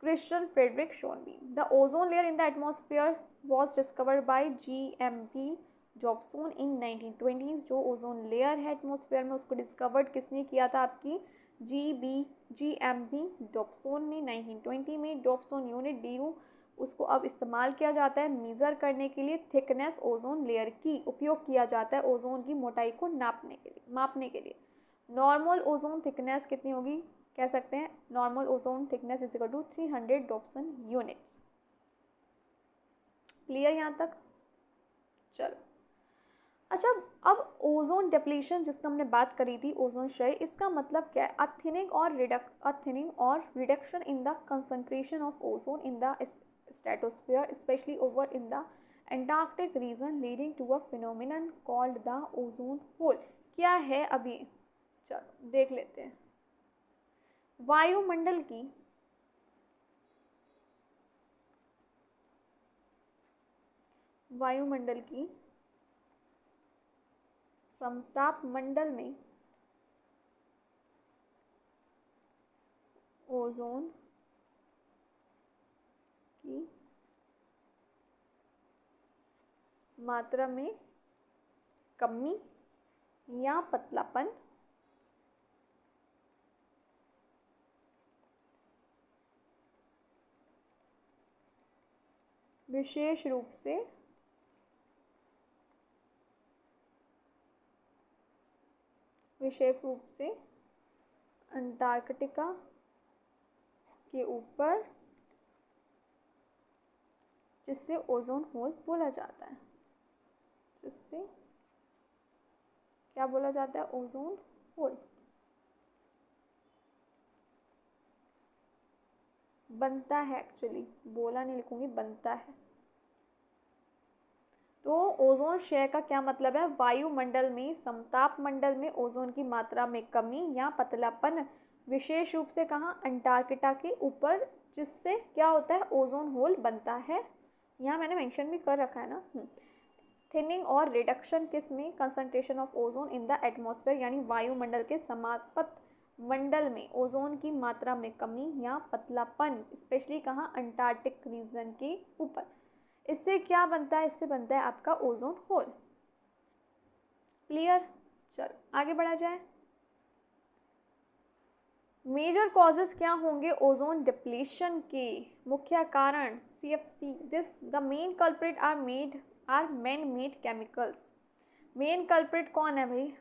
Christian Friedrich Schonbein. The ozone layer in the atmosphere was discovered by GMB Dobson in 1920s। जो ओजोन लेयर है एटमॉस्फेयर में उसको डिस्कवर्ड किसने किया था, आपकी GMB जॉब्सन ने 1920 में। जॉब्सन यूनिट DU उसको अब इस्तेमाल किया जाता है मेज़र करने के लिए, थिकनेस ओजोन लेयर की उपयोग किया जाता है ओजोन की मोटाई को मापने के लिए। नॉर्मल ओजोन थिकनेस कितनी होगी, कह सकते हैं normal ozone thickness is equal to 300 Dobson units. Clear यहाँ तक, चलो। अच्छा, अब ओजोन डिप्लीशन जिसका हमने बात करी थी, ओजोन क्षय, इसका मतलब क्या है, थिनिंग और reduction in the concentration of ozone in the stratosphere, especially over in the Antarctic region, leading to a phenomenon called the ozone hole। क्या है अभी, चलो देख लेते हैं। वायुमंडल की समताप मंडल में ओजोन की मात्रा में कमी या पतलापन विशेष रूप से अंटार्कटिका के ऊपर, जिससे ओजोन होल बोला जाता है, जिससे क्या बोला जाता है, ओजोन होल बनता है, एक्चुअली बोला नहीं लिखूंगी, बनता है। तो ओजोन क्षय का क्या मतलब है, वायुमंडल में समताप मंडल में ओजोन की मात्रा में कमी या पतलापन, विशेष रूप से कहाँ, अंटार्कटिका के ऊपर, जिससे क्या होता है, ओजोन होल बनता है। यहाँ मैंने मेंशन भी कर रखा है ना। थिनिंग और रिडक्शन किस में, concentration of ozone in the atmosphere, यानी वायुमंडल के समापत मंडल में ओजोन की मात्रा में कमी या पतलापन, स्पेशली कहाँ, अंटार्कटिक रीजन के ऊपर। इससे क्या बनता है, इससे बनता है आपका ओजोन होल। क्लियर, चलो आगे बढ़ा जाए। मेजर कॉजेस क्या होंगे ओजोन डिप्लीशन के, मुख्य कारण, CFC, this the main culprit are man made chemicals. Main culprit कौन है भाई,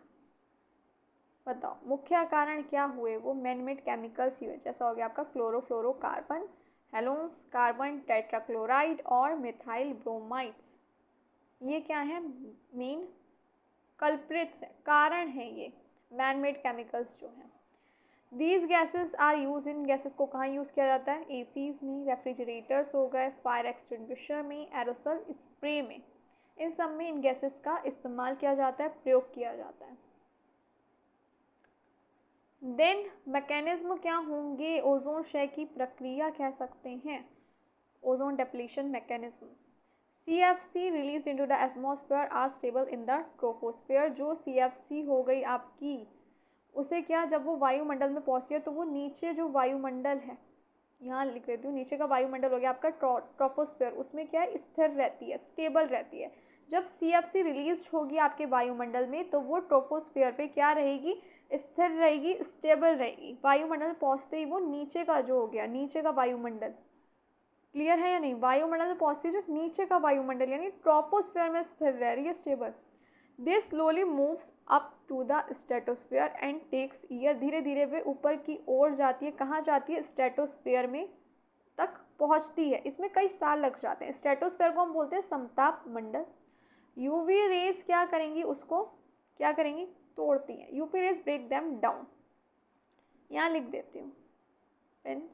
बताओ मुख्य कारण क्या हुए, वो मैन मेड केमिकल्स ही हुए, जैसा हो गया आपका क्लोरोफ्लोरोकार्बन, हेलोन्स, कार्बन टेट्राक्लोराइड और मिथाइल ब्रोमाइड्स। ये क्या है, मेन कल्प्रिट्स है, कारण है ये मैन मेड केमिकल्स जो हैं। These gases are use in, gases को कहाँ यूज़ किया जाता है, एसीज में, रेफ्रिजरेटर्स हो गए, फायर एक्सटिंग्विशर में, एरोसल स्प्रे में, इन सब में इन गैसेस का इस्तेमाल किया जाता है, प्रयोग किया जाता है। देन मैकेनिज्म क्या होंगे, ओजोन क्षय की प्रक्रिया कह सकते हैं, ozone depletion mechanism. CFC release into the atmosphere are stable in the troposphere. जो CFC हो गई आपकी, उसे क्या, जब वो वायुमंडल में पहुंचती है तो वो नीचे जो वायुमंडल है, यहाँ लिख देती हूँ, नीचे का वायुमंडल हो गया आपका ट्रोपोस्फेयर, उसमें क्या है, स्थिर रहती है, स्टेबल रहती है। जब CFC रिलीज होगी आपके वायुमंडल में तो वो ट्रोपोस्फेयर पे क्या रहेगी, स्थिर रहेगी, स्टेबल रहेगी। वायुमंडल में पहुँचते ही वो नीचे का जो हो गया, नीचे का वायुमंडल, क्लियर है या नहीं, वायुमंडल में पहुँचती है जो नीचे का वायुमंडल यानी ट्रोपोस्फेयर में स्थिर रह रही है, stable. This slowly moves up to the stratosphere and takes year. धीरे धीरे वे ऊपर की ओर जाती है, कहाँ जाती है, स्ट्रेटोस्फेयर में तक पहुँचती है। इसमें कई साल लग जाते हैं। स्ट्रेटोस्फेयर को हम बोलते हैं समताप मंडल। यूवी रेज क्या करेंगी, उसको क्या करेंगी, तोड़ती हैं। UV rays break them down, यहाँ लिख देती हूँ पेन।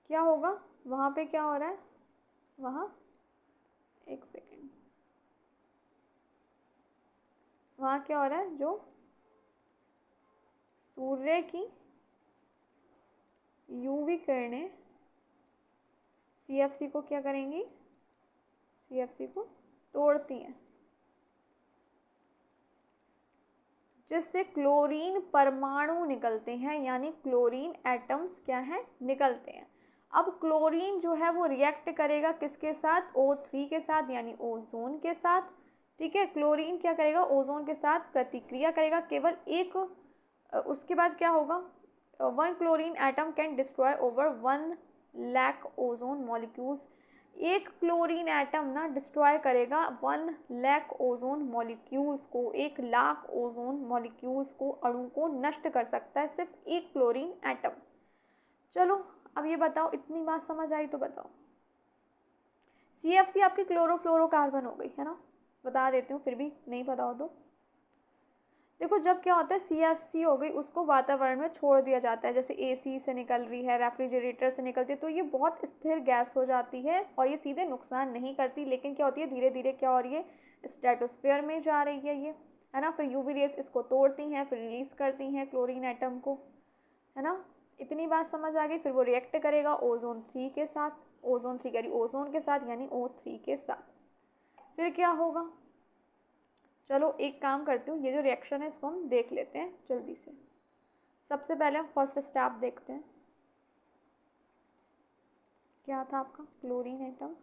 क्या होगा वहाँ पे, क्या हो रहा है वहाँ, एक सेकेंड, वहाँ क्या हो रहा है, जो सूर्य की यूवी किरणें CFC को क्या करेंगी, CFC को तोड़ती हैं, जिससे क्लोरीन परमाणु निकलते हैं, यानी क्लोरीन एटम्स क्या है, निकलते हैं। अब क्लोरीन जो है वो रिएक्ट करेगा किसके साथ, O3 के साथ, यानी ओजोन के साथ। ठीक है, क्लोरीन क्या करेगा, ओजोन के साथ प्रतिक्रिया करेगा, केवल एक, उसके बाद क्या होगा, 1 chlorine atom can destroy over 1 lakh ozone molecules. एक क्लोरीन एटम ना डिस्ट्रॉय करेगा 1 लाख ओजोन मॉलिक्यूल्स को, 1 लाख ओजोन मॉलिक्यूल्स को, अणु को नष्ट कर सकता है सिर्फ एक क्लोरीन एटम्स। चलो अब ये बताओ, इतनी बात समझ आई तो बताओ, CFC आपकी क्लोरोफ्लोरोकार्बन हो गई है ना, बता देती हूँ फिर भी नहीं पता हो तो। देखो जब क्या होता है, CFC हो गई, उसको वातावरण में छोड़ दिया जाता है, जैसे AC से निकल रही है, रेफ्रिजरेटर से निकलती है, तो ये बहुत स्थिर गैस हो जाती है और ये सीधे नुकसान नहीं करती, लेकिन क्या होती है, धीरे धीरे क्या हो रही है, स्ट्रेटोस्फेयर में जा रही है ये, है ना। फिर यूवी रेस इसको तोड़ती हैं, फिर रिलीज करती हैं क्लोरीन एटम को, है ना। इतनी बात समझ आ गई। फिर वो रिएक्ट करेगा ओजोन 3 के साथ, ओजोन 3 यानी ओजोन के साथ, यानी O3 के साथ। फिर क्या होगा, चलो एक काम करती हूँ, ये जो रिएक्शन है इसको हम देख लेते हैं जल्दी से। सबसे पहले हम फर्स्ट स्टेप देखते हैं, क्या था आपका, क्लोरीन एटम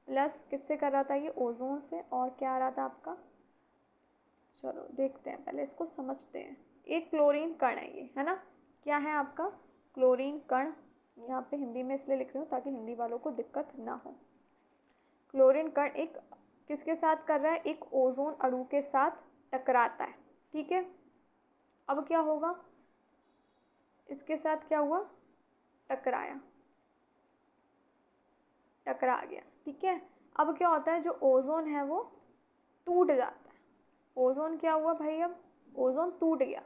प्लस किससे कर रहा था ये, ओजोन से, और क्या आ रहा था आपका, चलो देखते हैं, पहले इसको समझते हैं। एक क्लोरीन कण है ये, है ना, क्या है आपका, क्लोरीन कण। यहाँ पे हिंदी में इसलिए लिख रही हूँ ताकि हिंदी वालों को दिक्कत ना हो। क्लोरीन कण एक किसके साथ कर रहा है, एक ओजोन अणु के साथ टकराता है, ठीक है। अब क्या होगा, इसके साथ क्या हुआ, टकराया, टकरा गया, ठीक है। अब क्या होता है, जो ओजोन है वो टूट जाता है। ओजोन क्या हुआ भाई, अब ओजोन टूट गया।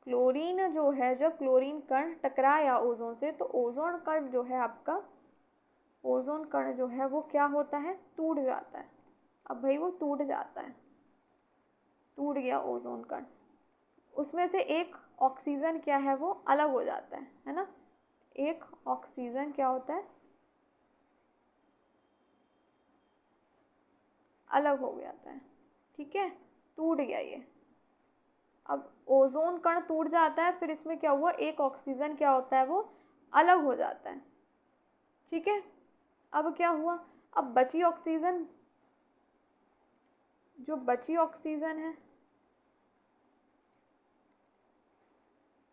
क्लोरीन जो है, जब क्लोरीन कण टकराया ओजोन से, तो ओजोन कण जो है आपका, ओजोन कण जो है वो क्या होता है, टूट जाता है। अब भाई वो टूट जाता है, टूट गया ओजोन कण, उसमें से एक ऑक्सीजन क्या है वो अलग हो जाता है ना। एक ऑक्सीजन क्या होता है, अलग हो जाता है, ठीक है, टूट गया ये। अब ओजोन कण टूट जाता है, फिर इसमें क्या हुआ, एक ऑक्सीजन क्या होता है वो अलग हो जाता है, ठीक है। अब क्या हुआ, अब बची ऑक्सीजन, जो बची ऑक्सीजन है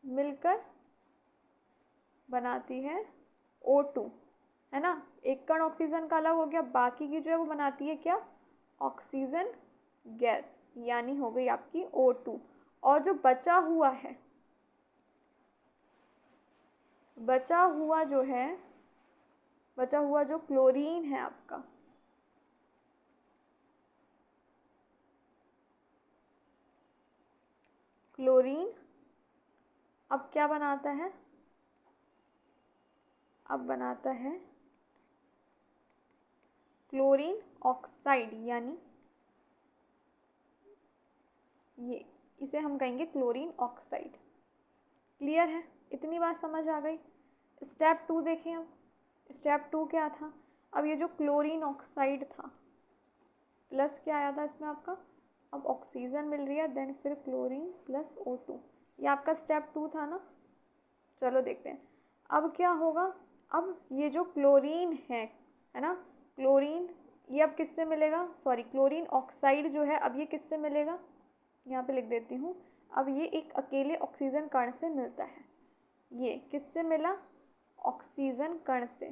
मिलकर बनाती है O2, है ना। एक कण ऑक्सीजन का अलग हो गया, बाकी की जो है वो बनाती है क्या, ऑक्सीजन गैस, यानी हो गई आपकी O2। और जो बचा हुआ है, बचा हुआ जो क्लोरीन है आपका, क्लोरीन अब क्या बनाता है, अब बनाता है क्लोरीन ऑक्साइड, यानी ये, इसे हम कहेंगे क्लोरीन ऑक्साइड। क्लियर है? इतनी बात समझ आ गई। स्टेप 2 देखें अब। स्टेप 2 क्या था? अब ये जो क्लोरीन ऑक्साइड था, प्लस क्या आया था इसमें आपका, अब ऑक्सीजन मिल रही है, देन फिर क्लोरीन प्लस O2, ये आपका स्टेप 2 था ना। चलो देखते हैं अब क्या होगा। अब ये जो क्लोरीन है ना, क्लोरीन ये अब किससे मिलेगा, सॉरी क्लोरीन ऑक्साइड जो है अब ये किससे मिलेगा, यहाँ पे लिख देती हूँ। अब ये एक अकेले ऑक्सीजन कण से मिलता है। ये किससे मिला, ऑक्सीजन कण से।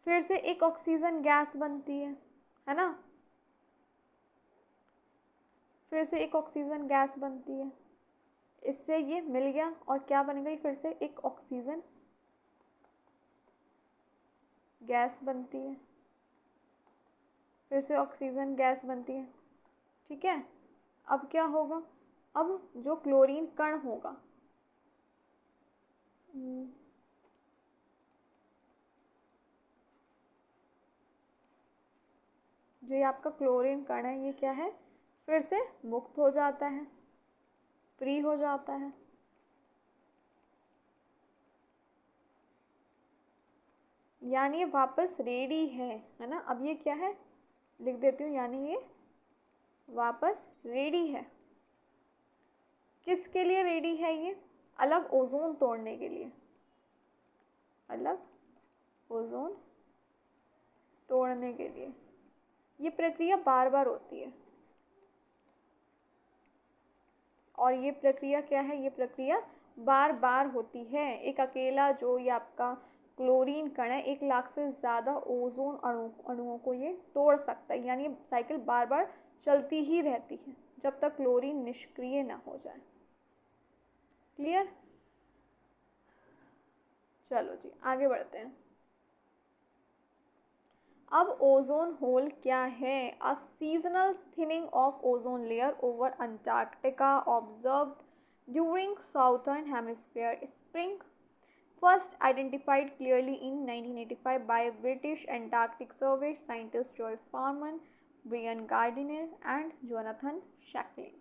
फिर से एक ऑक्सीजन गैस बनती है ना, फिर से एक ऑक्सीजन गैस बनती है, इससे ये मिल गया और क्या बन गई, फिर से एक ऑक्सीजन गैस बनती है, फिर से ऑक्सीजन गैस बनती है। ठीक है, अब क्या होगा, अब जो क्लोरीन कण होगा, जो ये आपका क्लोरीन कण है, ये क्या है, फिर से मुक्त हो जाता है, फ्री हो जाता है। यानी ये वापस रेडी है ना। अब ये क्या है, लिख देती हूँ, यानी ये वापस रेडी है। किसके लिए रेडी है ये, अलग ओजोन तोड़ने के लिए, अलग ओजोन तोड़ने के लिए। ये प्रक्रिया बार बार होती है, और ये प्रक्रिया क्या है, ये प्रक्रिया बार बार होती है। एक अकेला जो ये आपका क्लोरीन कण है 1 लाख से ज़्यादा ओजोन अणुओं को ये तोड़ सकता है, यानी साइकिल बार बार चलती ही रहती है जब तक क्लोरीन निष्क्रिय ना हो जाए। क्लियर? चलो जी आगे बढ़ते हैं। अब ओजोन होल क्या है? A seasonal thinning of ozone layer over Antarctica observed during southern hemisphere spring, first identified clearly in 1985 by British Antarctic Survey scientists Joy Farman, Brian Gardiner and Jonathan Shacklin.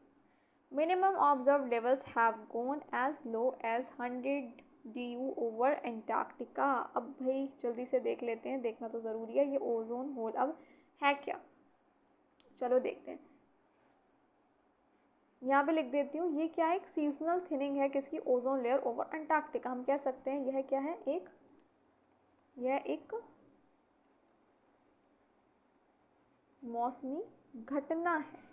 Minimum observed levels have gone as low as 100 DU over Antarctica. अब भाई जल्दी से देख लेते हैं, देखना तो ज़रूरी है ये ओजोन होल अब है क्या। चलो देखते हैं, यहाँ पे लिख देती हूँ, ये क्या है, एक सीजनल थिनिंग है किसकी, ओजोन लेयर ओवर अंटार्कटिका। हम कह सकते हैं यह क्या है, यह एक मौसमी घटना है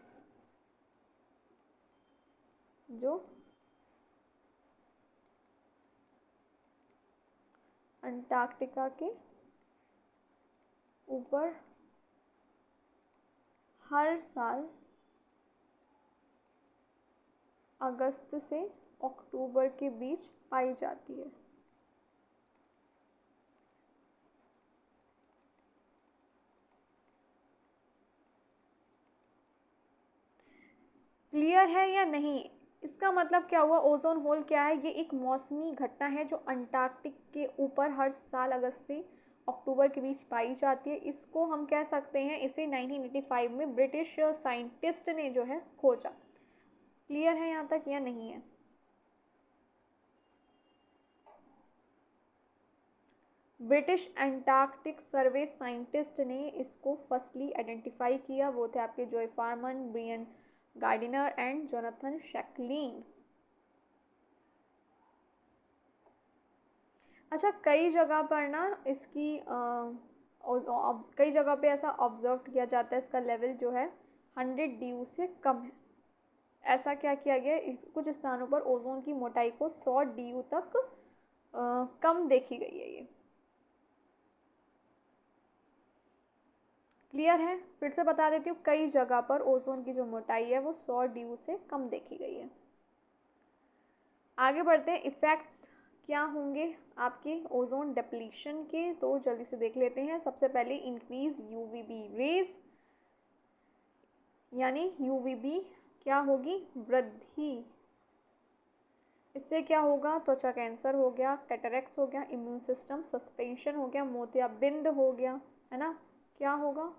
जो अंटार्कटिका के ऊपर हर साल अगस्त से अक्टूबर के बीच पाई जाती है। क्लियर है या नहीं? इसका मतलब क्या हुआ, ओजोन होल क्या है, ये एक मौसमी घटना है जो अंटार्कटिक के ऊपर हर साल अगस्त से अक्टूबर के बीच पाई जाती है। इसको हम कह सकते हैं, इसे 1985 में ब्रिटिश साइंटिस्ट ने जो है खोजा। क्लियर है यहाँ तक या नहीं है? ब्रिटिश एंटार्क्टिक सर्वे साइंटिस्ट ने इसको फर्स्टली आइडेंटिफाई किया, वो थे आपके Joe Farman, Brian Gardiner and Jonathan Shanklin. अच्छा, कई जगह पर ना इसकी कई जगह पे ऐसा ऑब्जर्व किया जाता है, इसका लेवल जो है 100 DU से कम है। ऐसा क्या किया गया, कुछ स्थानों पर ओजोन की मोटाई को 100 DU तक कम देखी गई है ये। क्लियर है? फिर से बता देती हूँ, कई जगह पर ओजोन की जो मोटाई है वो 100 ड्यू से कम देखी गई है। आगे बढ़ते हैं, इफ़ेक्ट्स क्या होंगे आपके ओजोन डिप्लीशन के, तो जल्दी से देख लेते हैं। सबसे पहले इंक्रीज यूवीबी रेज, यानी यूवीबी क्या होगी, वृद्धि। इससे क्या होगा, त्वचा कैंसर हो गया, कैटरेक्ट्स हो गया, इम्यून सिस्टम सस्पेंशन हो गया, मोतियाबिंद हो गया, है ना। क्या होगा,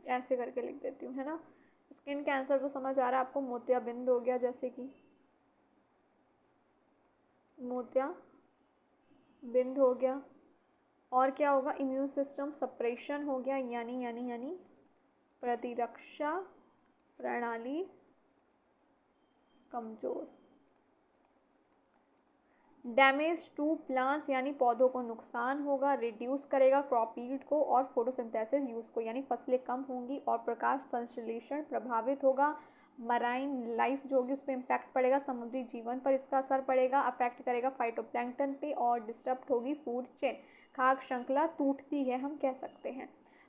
ऐसे करके लिख देती हूँ, है ना। स्किन कैंसर तो समझ आ रहा है आपको, मोतियाबिंद हो गया, जैसे कि मोतियाबिंद हो गया। और क्या होगा, इम्यून सिस्टम सप्रेशन हो गया, यानी प्रतिरक्षा प्रणाली कमजोर। डैमेज टू प्लांट्स, यानी पौधों को नुकसान होगा। रिड्यूस करेगा क्रॉप यील्ड को और फोटोसिंथेसिस यूज को, यानी फसलें कम होंगी और प्रकाश संश्लेषण प्रभावित होगा। मराइन लाइफ जो होगी उस पर इम्पैक्ट पड़ेगा, समुद्री जीवन पर इसका असर पड़ेगा, अफेक्ट करेगा फाइटोप्लैंक्टन पे और डिस्टर्ब होगी फूड चेन। खाद्य श्रृंखला टूटती है हम कह सकते हैं।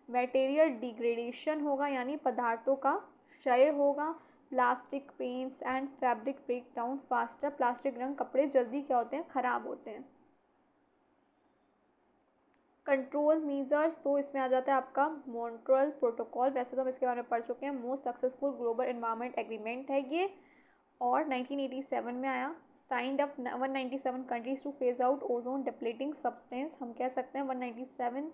मटेरियल डिग्रेडेशन होगा, यानी पदार्थों का क्षय होगा। Plastic paints and fabric break down faster, plastic रंग कपड़े जल्दी क्या होते हैं, खराब होते हैं। कंट्रोल मीजर्स, तो इसमें आ जाता है आपका मॉन्ट्रियल प्रोटोकॉल, वैसे तो हम इसके बारे में पढ़ चुके हैं। Most successful global environment agreement है ये, और 1987 में आया। Signed up 197 countries two phase out ozone depleting substance, हम कह सकते हैं 197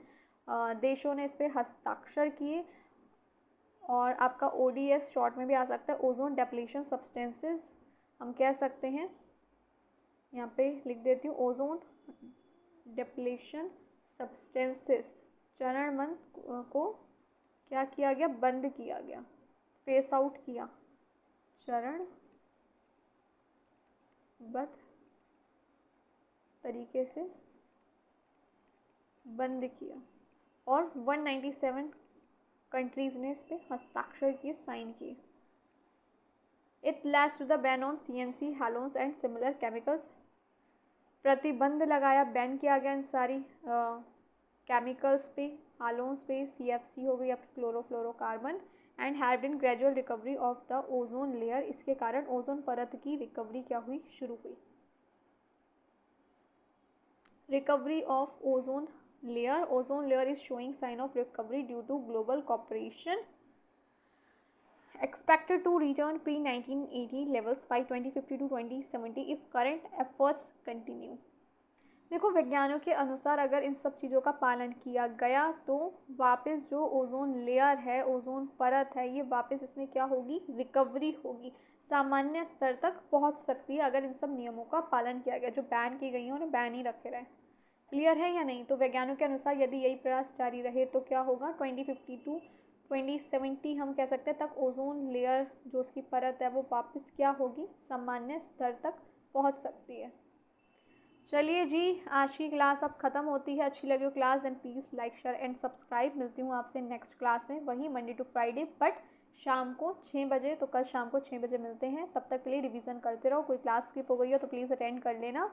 देशों ने इस पर हस्ताक्षर किए। और आपका ODS शॉर्ट में भी आ सकता है, ओजोन डिप्लीशन सब्सटेंसेस हम कह सकते हैं। यहाँ पे लिख देती हूँ, ओजोन डिप्लीशन सब्सटेंसेस चरणबद्ध को क्या किया गया, बंद किया गया, फेस आउट किया, चरणबद्ध तरीके से बंद किया। और 197 कंट्रीज ने इस पर हस्ताक्षर किए, साइन किए। It leads to the ban on CNC halons and similar chemicals, प्रतिबंध लगाया, बैन किया गया इन सारी केमिकल्स पे, हालोन्स पे, CFC हो गई आपकी chlorofluorocarbon. And had been gradual recovery of the ozone layer, इसके कारण ओजोन परत की रिकवरी क्या हुई, शुरू हुई। Recovery of ozone layer is showing sign of recovery due to global cooperation, expected to return pre-1980 levels by 2050 to 2070 if current efforts continue। देखो, वैज्ञानिकों के अनुसार अगर इन सब चीज़ों का पालन किया गया तो वापस जो ओजोन लेयर है, ओजोन परत है, ये वापस इसमें क्या होगी, रिकवरी होगी, सामान्य स्तर तक पहुंच सकती है अगर इन सब नियमों का पालन किया गया। जो बैन की गई हैं उन्हें बैन ही रखे रहे। क्लियर है या नहीं? तो वैज्ञानिकों के अनुसार यदि यही प्रयास जारी रहे तो क्या होगा, 2050 टू 2070 हम कह सकते हैं तक ओजोन लेयर जो उसकी परत है वो वापस क्या होगी, सामान्य स्तर तक पहुंच सकती है। चलिए जी, आज की क्लास अब ख़त्म होती है। अच्छी लगी हो class, then please like share and subscribe. मिलती हूँ आपसे नेक्स्ट क्लास में, वही मंडे टू फ्राइडे बट शाम को 6 बजे। तो कल शाम को 6 बजे मिलते हैं, तब तक के लिए रिवीजन करते रहो। कोई क्लास स्किप हो गई हो तो प्लीज़ अटेंड कर लेना।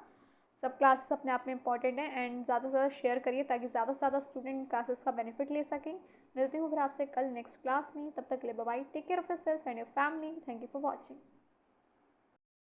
सब क्लासेस अपने आप में इंपॉर्टेंट है एंड ज़्यादा से ज़्यादा शेयर करिए ताकि ज़्यादा से ज़्यादा स्टूडेंट क्लासेस का बेनिफिट ले सकें। मिलती हूँ फिर आपसे कल नेक्स्ट क्लास में, तब तक के लिए bye bye, take care of yourself and your family. Thank you for watching.